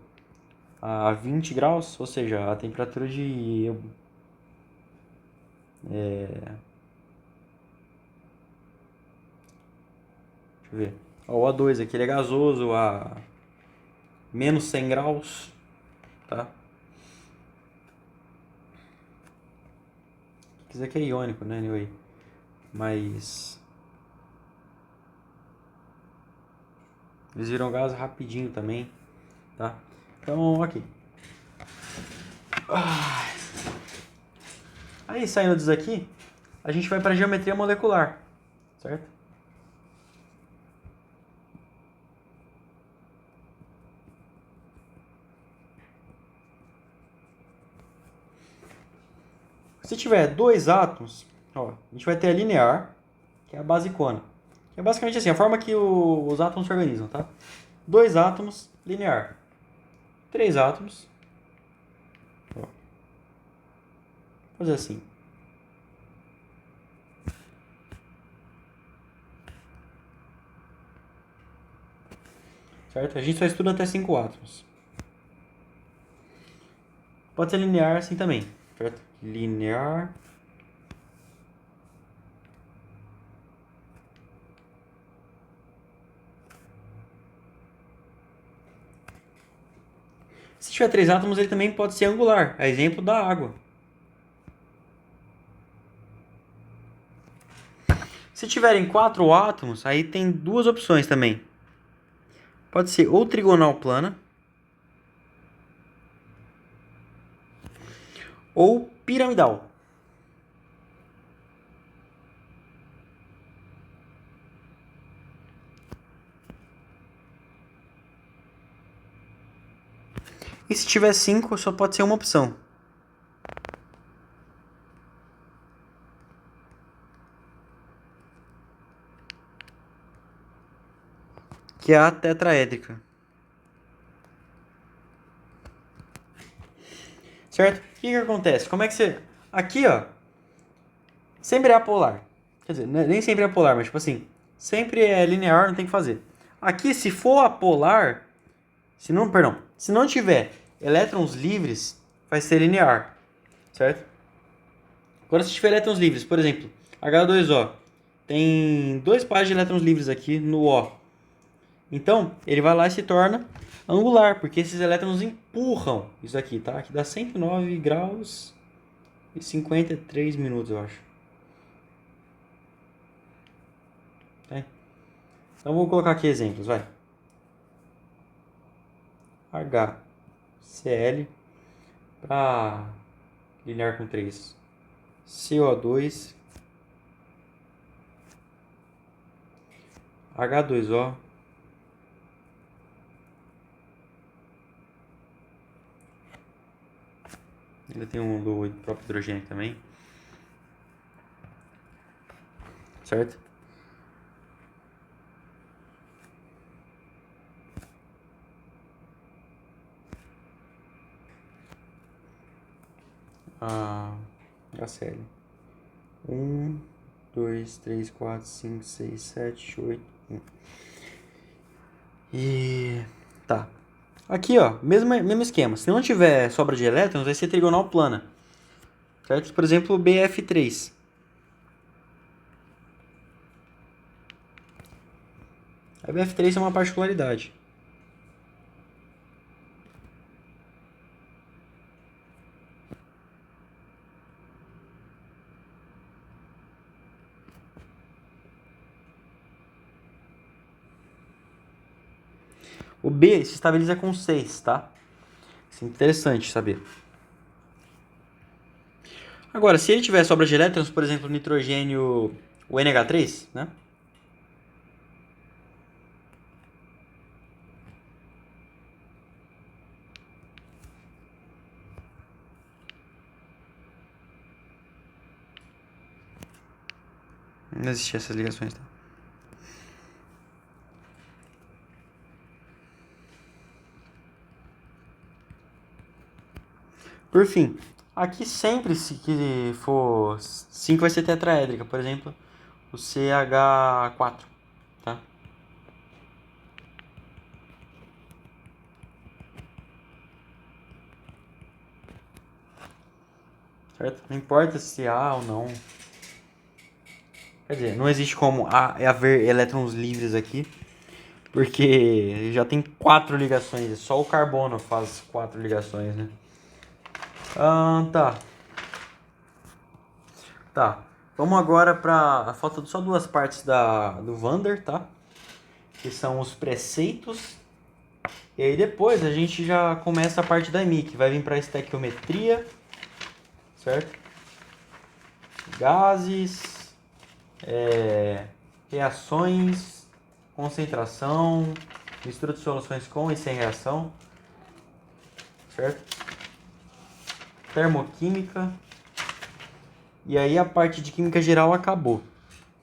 a 20 graus, ou seja, a temperatura de... deixa eu ver. Ó, o O2 aqui ele é gasoso a menos 100 graus, tá? Quer dizer que é iônico, né, anyway. Mas... eles viram gás rapidinho também, tá? Então, ok. Aí, saindo disso aqui, a gente vai para a geometria molecular, certo? Se tiver dois átomos, ó, a gente vai ter a linear, que é a basicona. Que é basicamente assim, a forma que os átomos se organizam, tá? Dois átomos, linear. Três átomos. Ó. Vou fazer assim. certo? A gente só estuda até 5 átomos. Pode ser linear assim também, certo? Linear. Se tiver 3 átomos, ele também pode ser angular. É exemplo da água. Se tiverem 4 átomos, aí tem duas opções também. Pode ser ou trigonal plana ou piramidal. E se tiver 5, só pode ser uma opção. Que é a tetraédrica. Certo? O que acontece? Como é que você... Aqui, ó, sempre é apolar. Quer dizer, nem sempre é apolar, mas tipo assim, sempre é linear, não tem o que fazer. Aqui, se for apolar, se não tiver elétrons livres, vai ser linear, certo? Agora, se tiver elétrons livres, por exemplo, H2O, tem 2 pares de elétrons livres aqui no O. Então, ele vai lá e se torna angular, porque esses elétrons empurram isso aqui, tá? Aqui dá 109 graus e 53 minutos, eu acho. Tá? Então, vou colocar aqui exemplos, vai. HCl para linear com 3. CO2, H2O, ainda tem um do próprio hidrogênio também, certo? HCl. 1, 2, 3, 4, 5, 6, 7, 8. E tá. Aqui, ó, mesmo esquema. Se não tiver sobra de elétrons, vai ser trigonal plana. Certo? Por exemplo, BF3. A BF3 é uma particularidade. O B se estabiliza com 6, tá? Isso é interessante saber. Agora, se ele tiver sobra de elétrons, por exemplo, nitrogênio, o NH3, né? Não existiam essas ligações, tá? Por fim, aqui sempre se que for 5 vai ser tetraédrica, por exemplo, o CH4, tá? Certo? Não importa se há ou não. Quer dizer, não existe como haver elétrons livres aqui, porque já tem 4 ligações, só o carbono faz 4 ligações, né? Tá. Tá. Vamos agora para falta só duas partes do Vander, tá? Que são os preceitos. E aí depois a gente já começa a parte da EMI, que vai vir para estequiometria, certo? Gases, reações, concentração, mistura de soluções com e sem reação, certo? Termoquímica. E aí a parte de química geral acabou,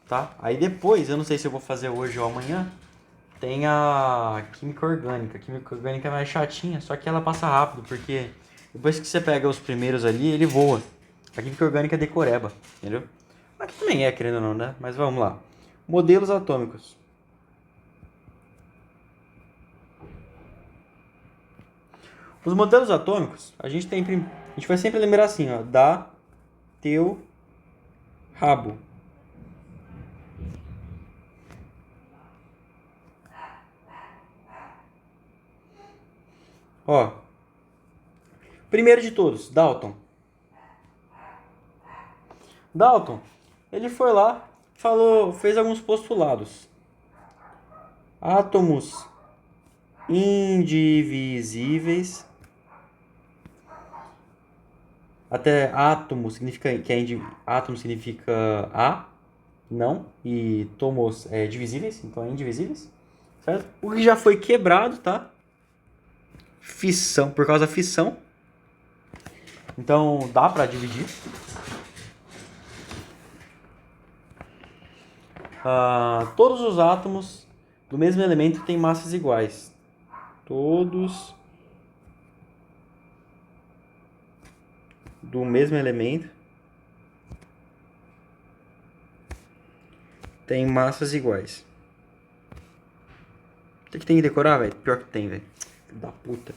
tá? Aí depois, eu não sei se eu vou fazer hoje ou amanhã, tem a química orgânica. A química orgânica é mais chatinha, só que ela passa rápido, porque depois que você pega os primeiros ali, ele voa. A química orgânica é decoreba, entendeu? Aqui também é, querendo ou não, né? Mas vamos lá. Modelos atômicos. Os modelos atômicos, a gente vai sempre lembrar assim, ó, dá teu rabo. Ó, primeiro de todos, Dalton. Dalton, ele foi lá, fez alguns postulados. Átomos indivisíveis. Até átomo significa átomo significa a, não, e tomos é divisíveis, então é indivisíveis, certo? O que já foi quebrado, tá? Fissão, por causa da fissão. Então dá para dividir. Todos os átomos do mesmo elemento têm massas iguais. Todos do mesmo elemento têm massas iguais. Tem que decorar, velho? Pior que tem, velho. Filho da puta.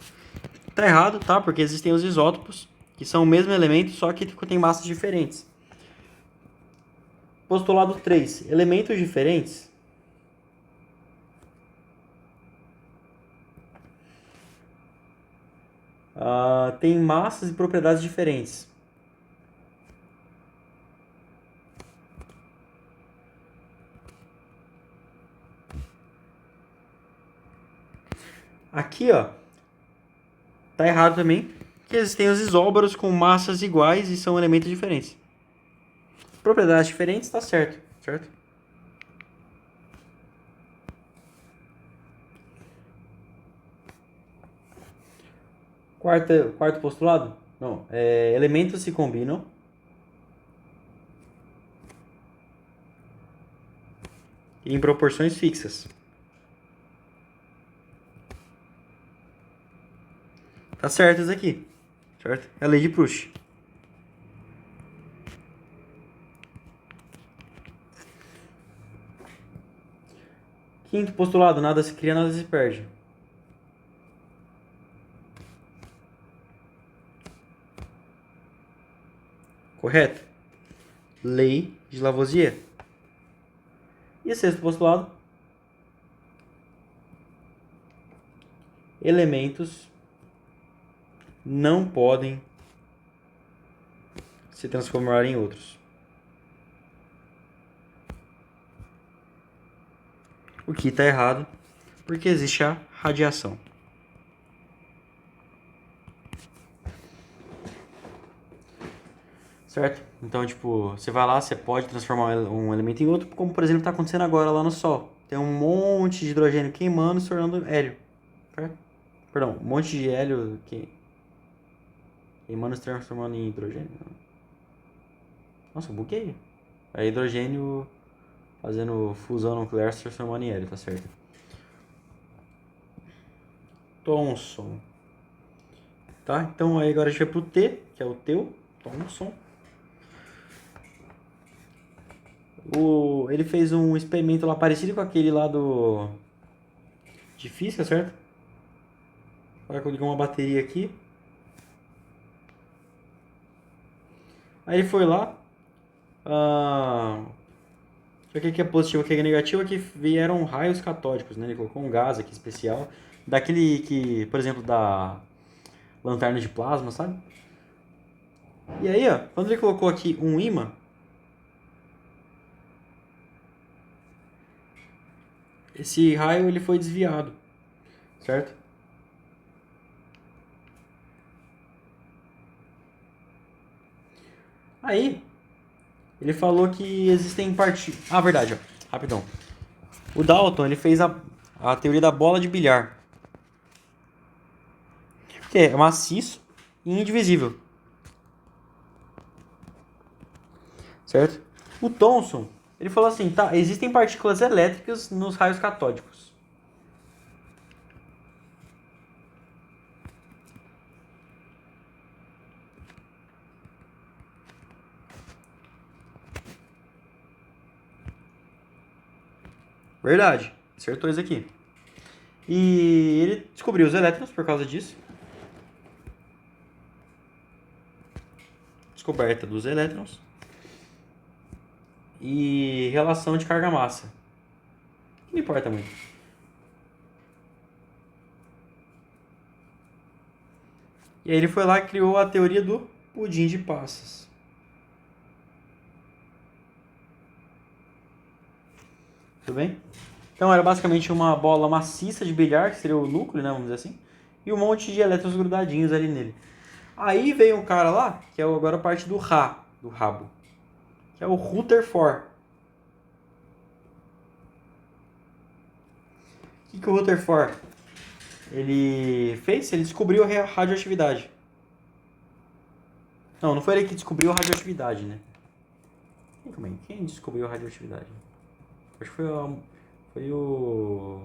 Tá errado, tá? Porque existem os isótopos, que são o mesmo elemento, só que tem massas diferentes. Postulado 3. Elementos diferentes têm massas e propriedades diferentes. Aqui, ó, tá errado também, que existem os isóbaros com massas iguais e são elementos diferentes. Propriedades diferentes, tá certo, certo? Quarto postulado? Não, elementos se combinam em proporções fixas. Tá certo isso aqui, certo? É a lei de Proust. Quinto postulado, nada se cria, nada se perde. Correto? Lei de Lavoisier. E sexto postulado? Elementos não podem se transformar em outros. O que está errado, porque existe a radiação. Certo? Então, tipo, você vai lá, você pode transformar um elemento em outro, como por exemplo está acontecendo agora lá no Sol. Tem um monte de hidrogênio queimando e se tornando hélio. Certo? Perdão, um monte de hélio queimando e se transformando em hidrogênio. Nossa, eu buguei. É hidrogênio fazendo fusão nuclear se transformando em hélio, tá certo? Thomson. Tá? Então aí agora a gente vai pro T, que é o teu, Thomson. Ele fez um experimento lá parecido com aquele lá de física, certo? Vai ligar uma bateria aqui. Aí ele foi lá. O que é positivo, o que é negativo é que vieram raios catódicos, né? Ele colocou um gás aqui especial. Daquele que, por exemplo, da lanterna de plasma, sabe? E aí, ó, quando ele colocou aqui um ímã, esse raio ele foi desviado, certo? Aí, ele falou que existem partículas... Ah, verdade, ó. Rapidão. O Dalton, ele fez a teoria da bola de bilhar. Que é maciço e indivisível. Certo? O Thomson, ele falou assim, tá, existem partículas elétricas nos raios catódicos. Verdade, acertou isso aqui. E ele descobriu os elétrons por causa disso. descoberta dos elétrons e relação de carga-massa. Não importa muito. E aí ele foi lá e criou a teoria do pudim de passas. Tudo bem? Então era basicamente uma bola maciça de bilhar, que seria o núcleo, né, vamos dizer assim, e um monte de elétrons grudadinhos ali nele. Aí veio um cara lá, que é agora a parte do rabo, que é o Rutherford. O que o Rutherford ele fez? Ele descobriu a radioatividade. Não foi ele que descobriu a radioatividade, né? Quem descobriu a radioatividade? Acho que foi o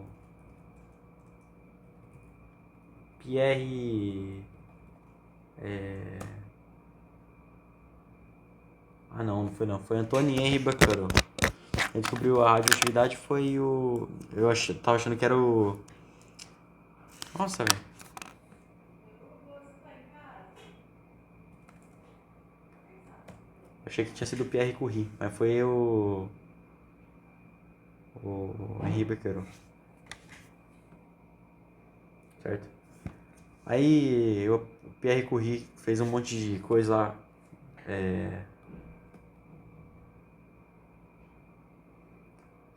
Pierre... não foi não. Foi Anthony Henry Becquerel. Ele descobriu a radioatividade foi o... Tava achando que era o... Nossa, velho. Achei que tinha sido o Pierre Curie, mas foi o Henry Becquerel. Certo? Aí o Pierre Curie fez um monte de coisa lá.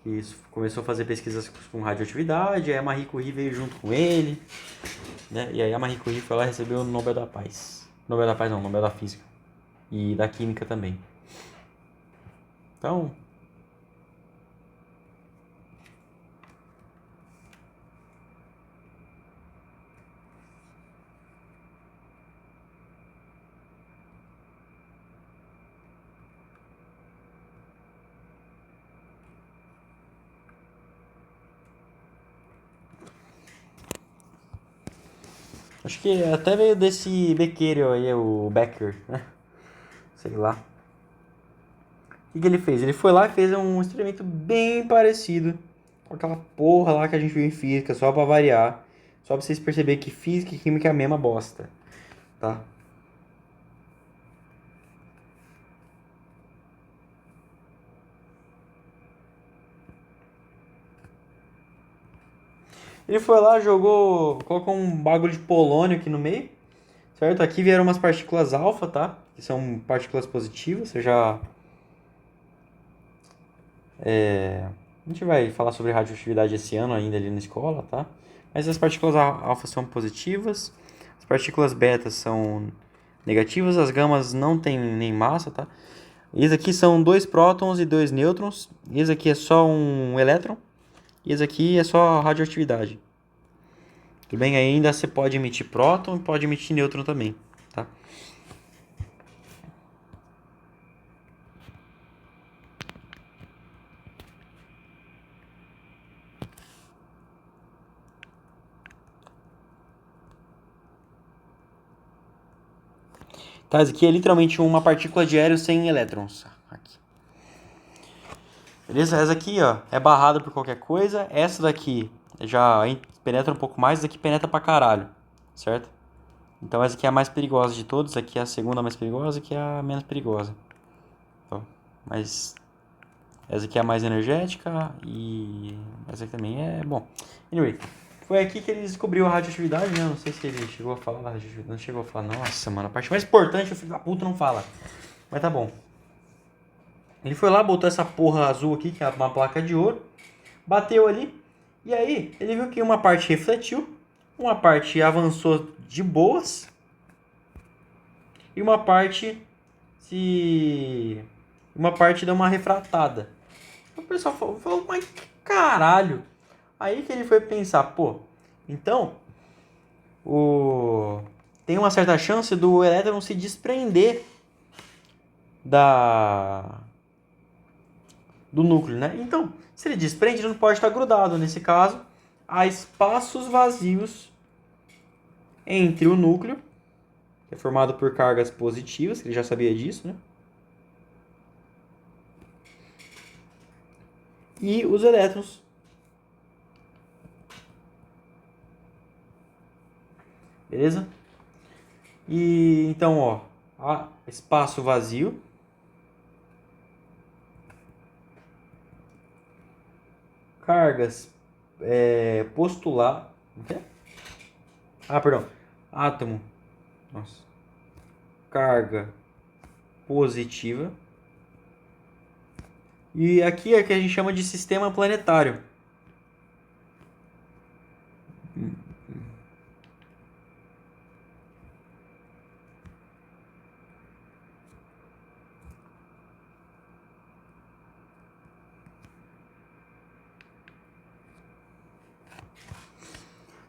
Que começou a fazer pesquisas com radioatividade, aí a Marie Curie veio junto com ele, né? E aí a Marie Curie foi lá e recebeu o Nobel da Paz. Nobel da Paz não, Nobel da Física. E da Química também. Então, acho que até veio desse Becquerel aí, o Becker, né? Sei lá. O que ele fez? Ele foi lá e fez um experimento bem parecido com aquela porra lá que a gente viu em física, só pra variar. Só pra vocês perceberem que física e química é a mesma bosta, tá? Ele foi lá, colocou um bagulho de polônio aqui no meio, certo? Aqui vieram umas partículas alfa, tá? Que são partículas positivas, você já... A gente vai falar sobre radioatividade esse ano ainda ali na escola, tá? Mas as partículas alfa são positivas, as partículas beta são negativas, as gamas não têm nem massa, tá? Esse aqui são 2 prótons e 2 nêutrons, esse aqui é só um elétron, e esse aqui é só radioatividade. Tudo bem? Aí ainda você pode emitir próton e pode emitir nêutron também, tá? Tá, isso aqui é literalmente uma partícula de hélio sem elétrons. Aqui. Beleza? Essa aqui, ó, é barrada por qualquer coisa. Essa daqui já penetra um pouco mais, essa daqui penetra pra caralho, certo? Então essa aqui é a mais perigosa de todas, aqui é a segunda mais perigosa, aqui é a menos perigosa. Ó, mas essa aqui é a mais energética e essa aqui também é bom. Anyway, foi aqui que ele descobriu a radioatividade, né? Não sei se ele chegou a falar da radioatividade. Não chegou a falar. Nossa, mano, a parte mais importante o filho da puta não fala. Mas tá bom. Ele foi lá, botou essa porra azul aqui, que é uma placa de ouro, bateu ali, e aí ele viu que uma parte refletiu, uma parte avançou de boas, e uma parte se. Uma parte deu uma refratada. O pessoal falou, mas que caralho! Aí que ele foi pensar, pô, então tem uma certa chance do elétron se desprender da do núcleo, né? Então, se ele desprende, ele não pode estar grudado. Nesse caso, há espaços vazios entre o núcleo, que é formado por cargas positivas, que ele já sabia disso, né? E os elétrons. Beleza? E então, ó, espaço vazio. Cargas postular. O quê? Perdão. Átomo. Nossa. Carga positiva. E aqui é que a gente chama de sistema planetário.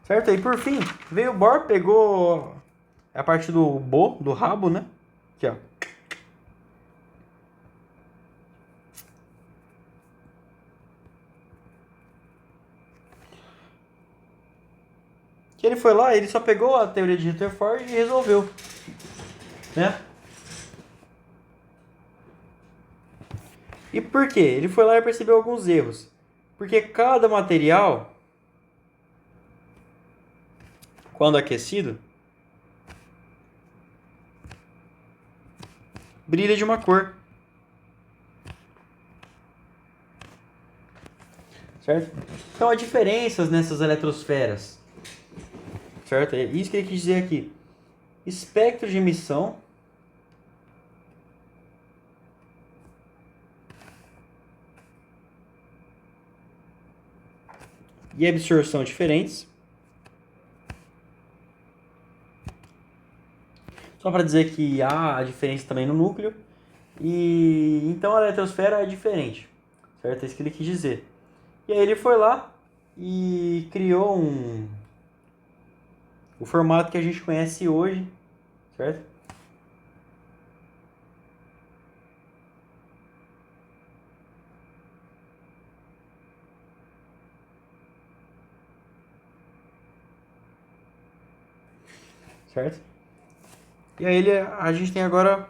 Certo? E por fim, veio o Bohr, pegou a parte do rabo, né? Aqui, ó. Que ele foi lá, ele só pegou a teoria de Rutherford e resolveu, né? E por quê? Ele foi lá e percebeu alguns erros. Porque cada material, quando aquecido, brilha de uma cor. Certo? Então há diferenças nessas eletrosferas. Certo? É isso que ele quis dizer aqui. Espectro de emissão e absorção diferentes. Só para dizer que há a diferença também no núcleo. E então a eletrosfera é diferente. Certo? É isso que ele quis dizer. E aí ele foi lá e criou o formato que a gente conhece hoje, certo? Certo? E aí a gente tem agora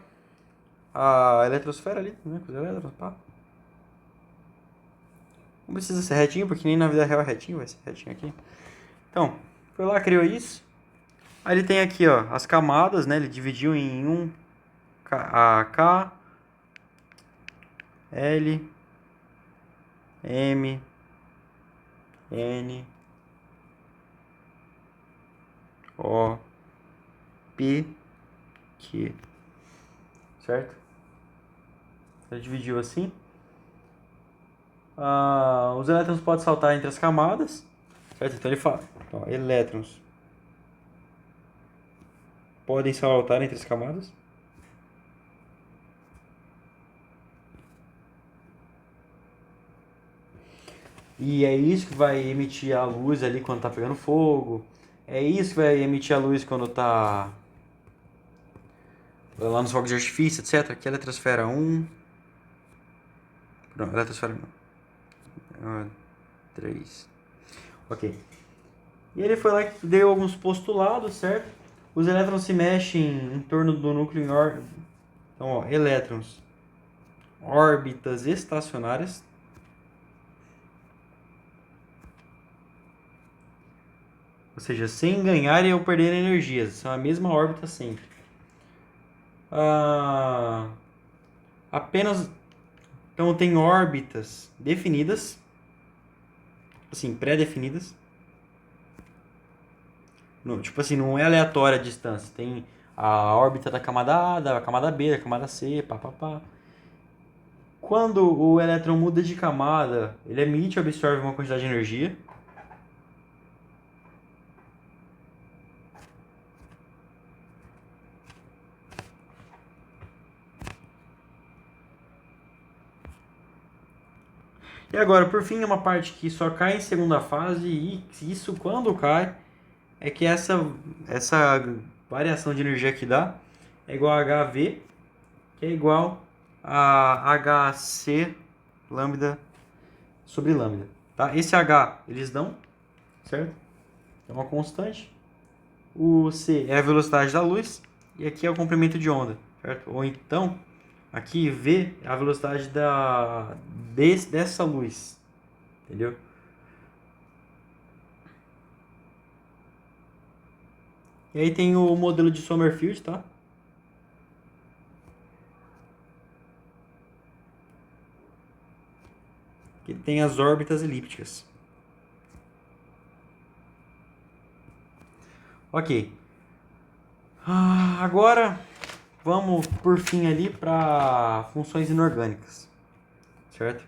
a eletrosfera ali, né? Com os elétrons, pá. Não precisa ser retinho, porque nem na vida real é retinho, vai ser retinho aqui. Então, foi lá, criou isso. Aí ele tem aqui, ó, as camadas, né? Ele dividiu em a K, L, M, N, O, P, Q. Certo? Ele dividiu assim. Os elétrons podem saltar entre as camadas. Certo? Então ele fala, ó, elétrons podem saltar entre as camadas. E é isso que vai emitir a luz ali quando tá pegando fogo. É isso que vai emitir a luz quando tá lá nos fogos de artifício, etc. Aqui é a eletrosfera 1. Não, eletrosfera não. 3. Ok. E ele foi lá que deu alguns postulados, certo? Os elétrons se mexem em torno do núcleo em órbita. Então, ó, elétrons, órbitas estacionárias. Ou seja, sem ganhar ou perder energias. São a mesma órbita sempre. Apenas. Então tem órbitas definidas. Assim, pré-definidas. Tipo assim, não é aleatória a distância. Tem a órbita da camada A, da camada B, da camada C, pá. Quando o elétron muda de camada, ele emite ou absorve uma quantidade de energia. E agora, por fim, uma parte que só cai em segunda fase, e isso quando cai, é que essa variação de energia que dá é igual a HV, que é igual a HC lambda sobre lambda. Tá? Esse H eles dão, certo? É uma constante. O C é a velocidade da luz e aqui é o comprimento de onda, certo? Ou então, aqui V é a velocidade dessa luz, entendeu? E aí tem o modelo de Sommerfeld, tá? que ele tem as órbitas elípticas. Ok. Agora vamos por fim ali para funções inorgânicas, certo?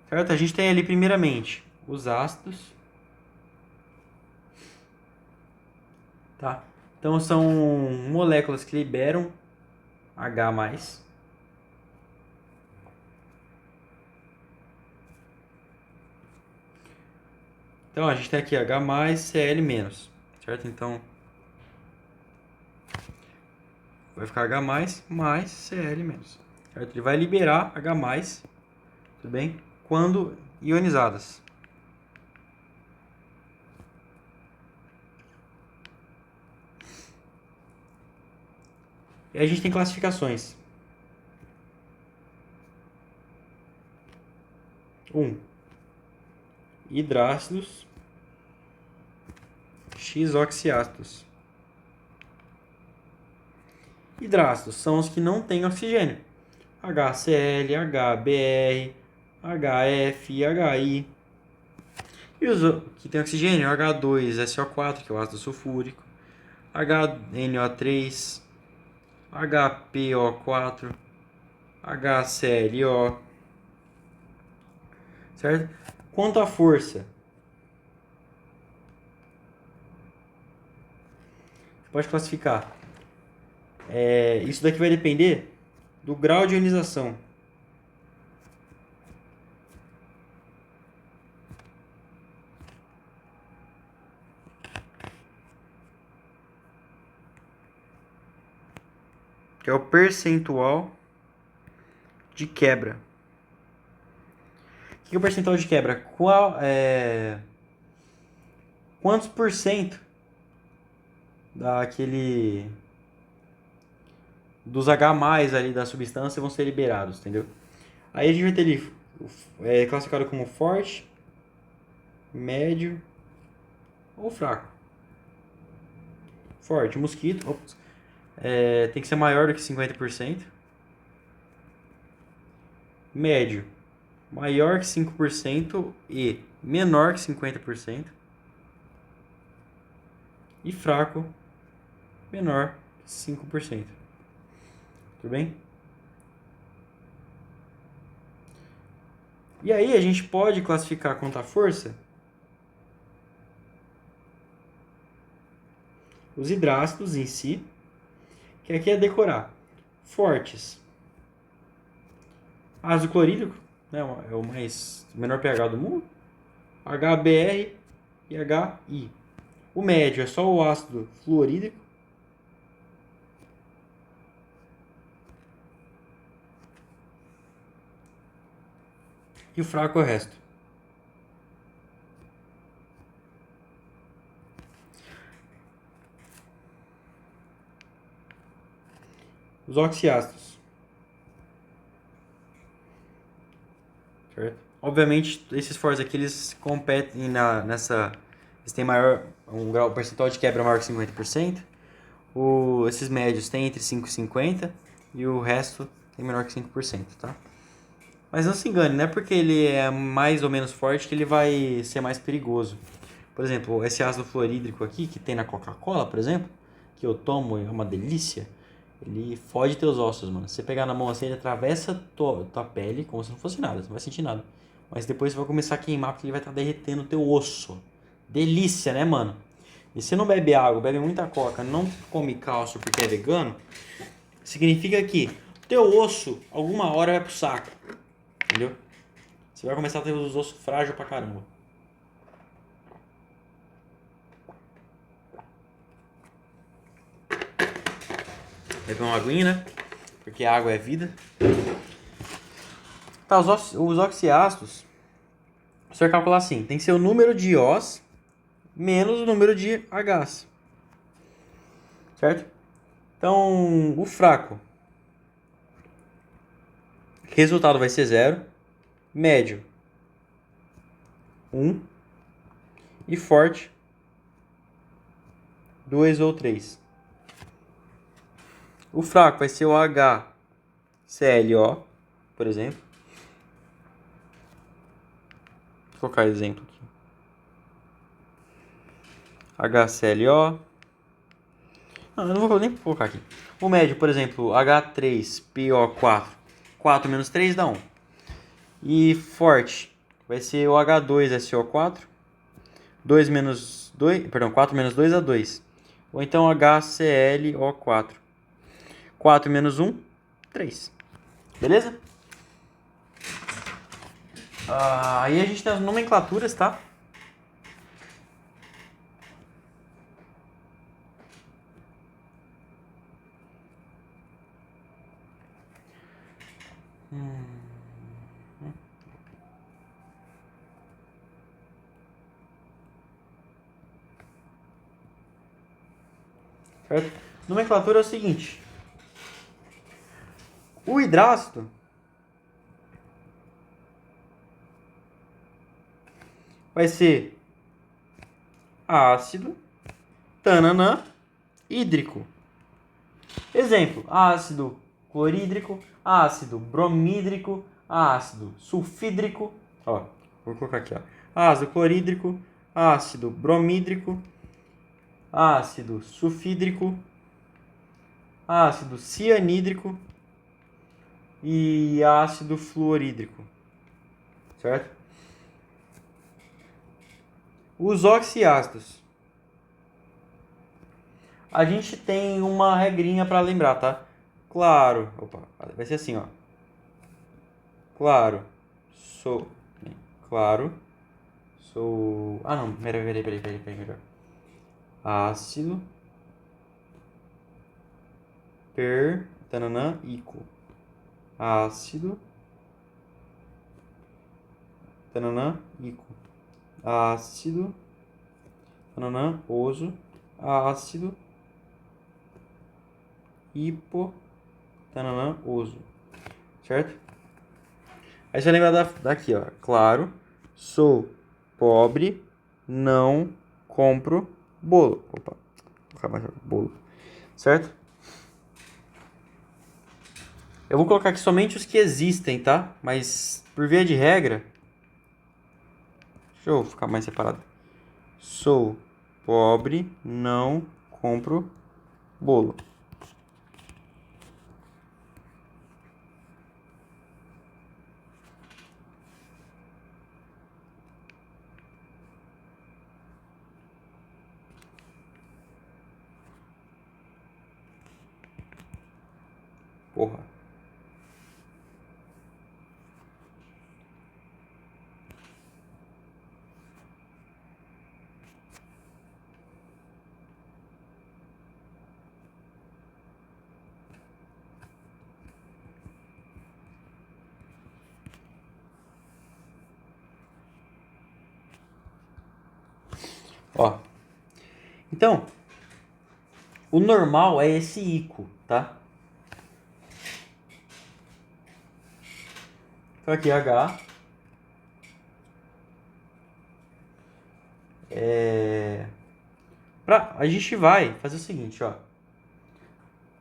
Certo? A gente tem ali primeiramente os ácidos, tá? Então são moléculas que liberam H+. Então a gente tem aqui H+, Cl-, certo? Então vai ficar H+, mais Cl-, certo? Ele vai liberar H+, tudo bem? Quando ionizadas. E a gente tem classificações. 1. Hidrácidos x oxiácidos. Hidrácidos são os que não têm oxigênio. HCl, HBr, HF, HI. E os que tem oxigênio, H2SO4, que é o ácido sulfúrico, HNO3, HPO4, HClO. Certo? Quanto à força, você pode classificar. Isso daqui vai depender do grau de ionização. Que é o percentual de quebra. O que é o percentual de quebra? Quantos por cento dos H+ ali da substância vão ser liberados, entendeu? Aí a gente vai ter ali classificado como forte, médio ou fraco. Forte, mosquito, tem que ser maior do que 50%. Médio, maior que 5% e menor que 50%. E fraco, menor que 5%. Tudo bem? E aí a gente pode classificar quanto à força os hidrácidos em si, que aqui é decorar. Fortes. Ácido clorídrico, né, é o menor pH do mundo. HBr e HI. O médio é só o ácido fluorídrico. E o fraco é o resto. Os oxiácidos. Certo? Obviamente, esses fortes aqui, eles competem nessa... Eles têm um grau percentual de quebra maior que 50%. Esses médios têm entre 5 e 50%. E o resto tem menor que 5%, tá? Mas não se engane, não é porque ele é mais ou menos forte que ele vai ser mais perigoso. Por exemplo, esse ácido fluorídrico aqui, que tem na Coca-Cola, por exemplo, que eu tomo e é uma delícia, ele fode teus ossos, mano. Se você pegar na mão assim, ele atravessa tua pele como se não fosse nada, você não vai sentir nada. Mas depois você vai começar a queimar porque ele vai estar derretendo o teu osso. Delícia, né, mano? E se não bebe água, bebe muita coca, não come cálcio porque é vegano, significa que teu osso alguma hora vai pro saco. Entendeu? Você vai começar a ter os ossos frágeis pra caramba. Beber uma aguinha, né? Porque a água é vida. Tá, os oxiácidos, você vai calcular assim: tem que ser o número de Os menos o número de Hs. Certo? Então, o fraco, resultado vai ser 0. Médio, 1. E forte, 2 ou 3. O fraco vai ser o HClO, por exemplo. Vou colocar exemplo aqui. HClO. Não, eu não vou nem colocar aqui. O médio, por exemplo, H3PO4. 4 menos 3 dá 1. E forte vai ser o H2SO4. 2 menos 2, perdão, 4 menos 2 dá 2. Ou então HClO4. 4 menos 1, 3. Beleza? Aí a gente tem as nomenclaturas, tá? Certo? Nomenclatura é o seguinte. O hidrácido vai ser ácido, tananã, hídrico. Exemplo, ácido clorídrico, ácido bromídrico, ácido sulfídrico. Ó, vou colocar aqui, ó. Ácido clorídrico, ácido bromídrico, ácido sulfídrico, ácido cianídrico e ácido fluorídrico. Certo? Os oxiácidos. A gente tem uma regrinha para lembrar, tá? Claro, opa, vai ser assim, ó. Claro, sou, claro, sou, não, peraí, melhor. Ácido, ico. Ácido, ico. Ácido, oso, ácido, hipo, oso. Certo? Aí você vai lembrar daqui, ó. Claro, sou pobre, não compro bolo. Opa, vou colocar mais bolo. Certo? Eu vou colocar aqui somente os que existem, tá? Mas, por via de regra... Deixa eu ficar mais separado. Sou pobre, não compro bolo. Porra. Ó. Então, o normal é esse ico, tá? Então aqui H. A gente vai fazer o seguinte, ó.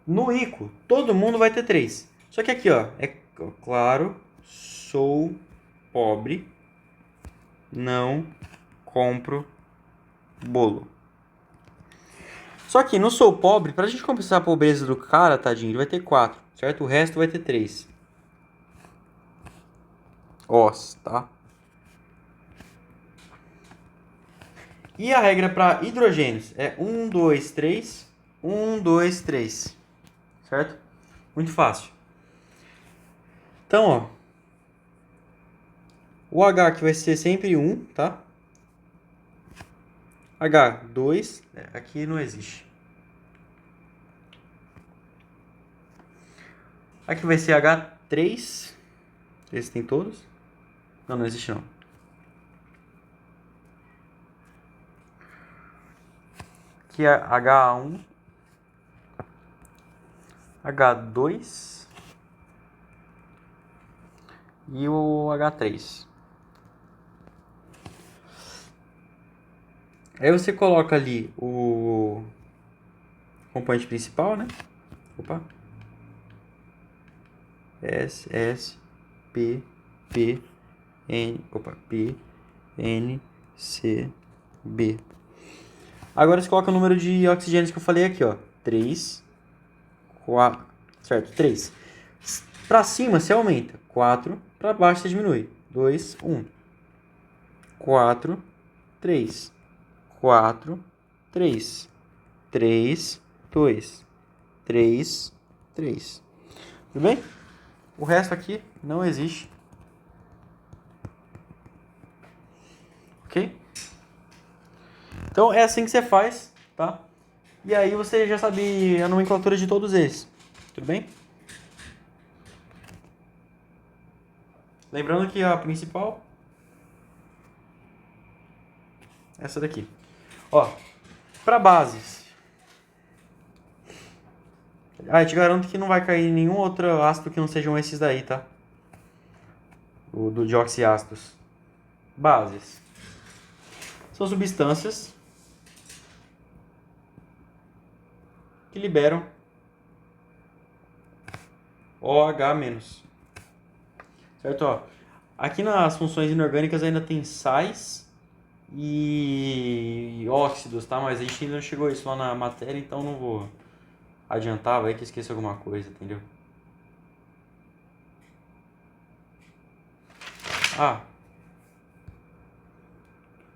No ico, todo mundo vai ter 3. Só que aqui, ó, é claro, sou pobre, não compro bolo. Só que no sou pobre, pra gente compensar a pobreza do cara, tadinho, ele vai ter 4, certo? O resto vai ter 3. Os, tá? E a regra para hidrogênios é 1, 2, 3, 1, 2, 3. Certo? Muito fácil. Então, ó. O H aqui vai ser sempre 1, tá? H2, aqui não existe. Aqui vai ser H3. Esse tem todos? Não, não existe não. Aqui é H1. H2. E o H3. Aí você coloca ali o componente principal, né? Opa. S, S, P, P, N, opa, P, N, C, B. Agora você coloca o número de oxigênios que eu falei aqui, ó. 3, 4, certo? 3. Para cima você aumenta. 4, para baixo você diminui. 2, 1. 4, 3. 4, 3. 3, 2. 3, 3. Tudo bem? O resto aqui não existe. Ok? Então é assim que você faz, tá? E aí você já sabe a nomenclatura de todos eles. Tudo bem? Lembrando que a principal é essa daqui. Ó, para bases. Ah, eu te garanto que não vai cair nenhum outro ácido que não sejam esses daí, tá? O do dioxiácidos. Bases. São substâncias que liberam OH-. Certo? Ó, aqui nas funções inorgânicas ainda tem sais e óxidos, tá? Mas a gente ainda não chegou a isso lá na matéria, então não vou adiantar, vai que eu esqueça alguma coisa, entendeu? Ah,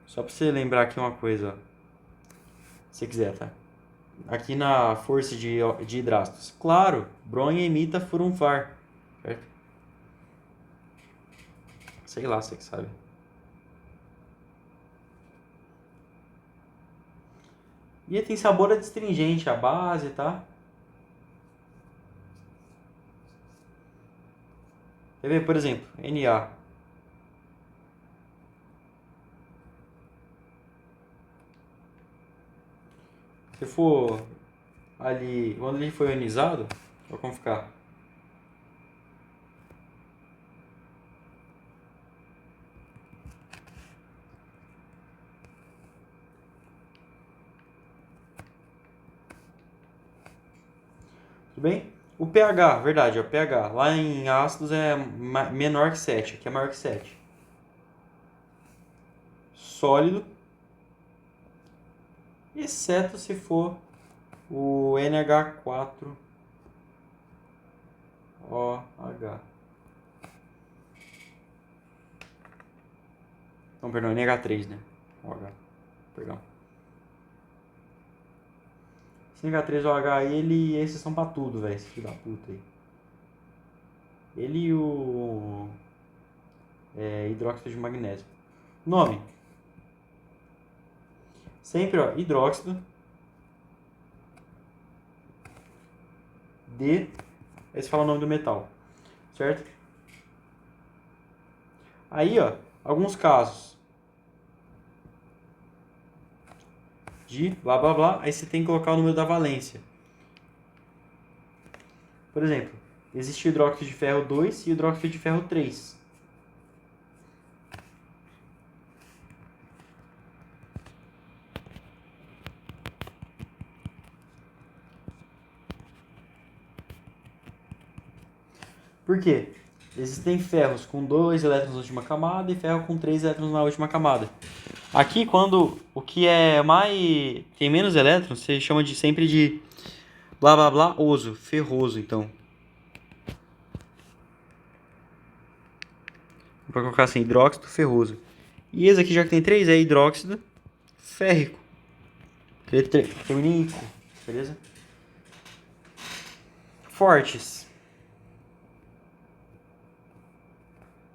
só pra você lembrar aqui uma coisa, ó. Se você quiser, tá? Aqui na força de hidrácidos. Claro, bronha emita furunfar. Certo? Sei lá, você que sabe. E tem sabor adstringente, a base, tá? Quer ver, por exemplo, Na. Se for ali, quando ele foi ionizado, olha como ficar. Tudo bem? O pH, verdade, é o pH. Lá em ácidos é menor que 7, aqui é maior que 7. Sólido, exceto se for o NH4OH. Não, perdão, NH3, né? OH, perdão. Esse NH3OH aí, esses são pra tudo, velho, esse filho da puta aí. Ele e o hidróxido de magnésio. Nome. Sempre, ó, hidróxido de... Aí você fala o nome do metal, certo? Aí, ó, alguns casos de blá blá blá, aí você tem que colocar o número da valência. Por exemplo, existe hidróxido de ferro 2 e hidróxido de ferro 3. Por quê? Existem ferros com 2 elétrons na última camada e ferro com 3 elétrons na última camada. Aqui, quando o que é mais tem menos elétrons, você chama de sempre de blá blá blá oso, ferroso, então. Vou colocar assim, hidróxido ferroso. E esse aqui, já que tem 3, é hidróxido férrico. Termina em ico, beleza? Fortes.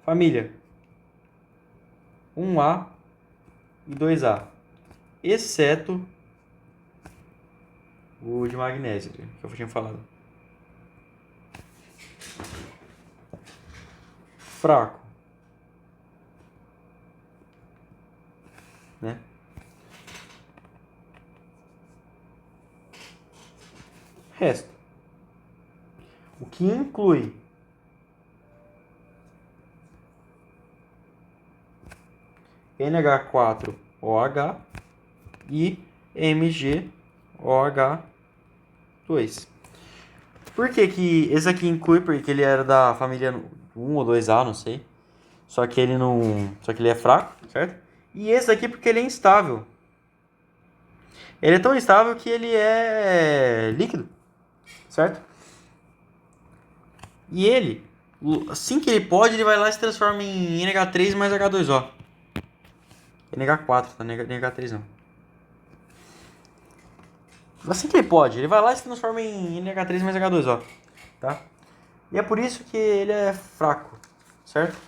Família. 1A e 2A. Exceto o de magnésio, que eu tinha falado. Fraco. Né? Resto. O que inclui NH4OH e MgOH2. Por que que esse aqui inclui? Porque ele era da família 1 ou 2A, não sei. Só que ele não. Só que ele é fraco, certo? E esse aqui porque ele é instável. Ele é tão instável que ele é líquido, certo? E ele, assim que ele pode, ele vai lá e se transforma em NH3 mais H2O. NH4, tá? NH3 não. Assim que ele pode, ele vai lá e se transforma em NH3 mais H2O, tá? E é por isso que ele é fraco, certo?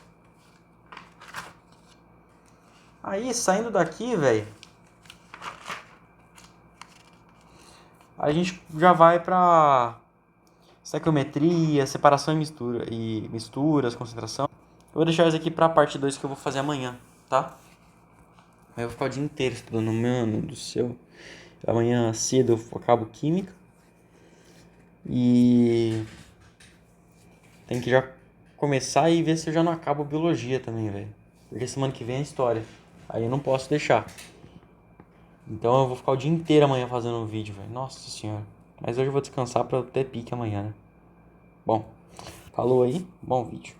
Aí, saindo daqui, velho, a gente já vai pra estequiometria, separação e misturas, concentração. Eu vou deixar isso aqui pra parte 2 que eu vou fazer amanhã, tá? Aí eu vou ficar o dia inteiro estudando, mano do céu. Amanhã cedo eu acabo química. E tem que já começar e ver se eu já não acabo biologia também, velho. Porque semana que vem é história. Aí eu não posso deixar. Então eu vou ficar o dia inteiro amanhã fazendo um vídeo, velho. Nossa senhora. Mas hoje eu vou descansar pra eu ter pique amanhã, né? Bom, falou aí. Bom vídeo.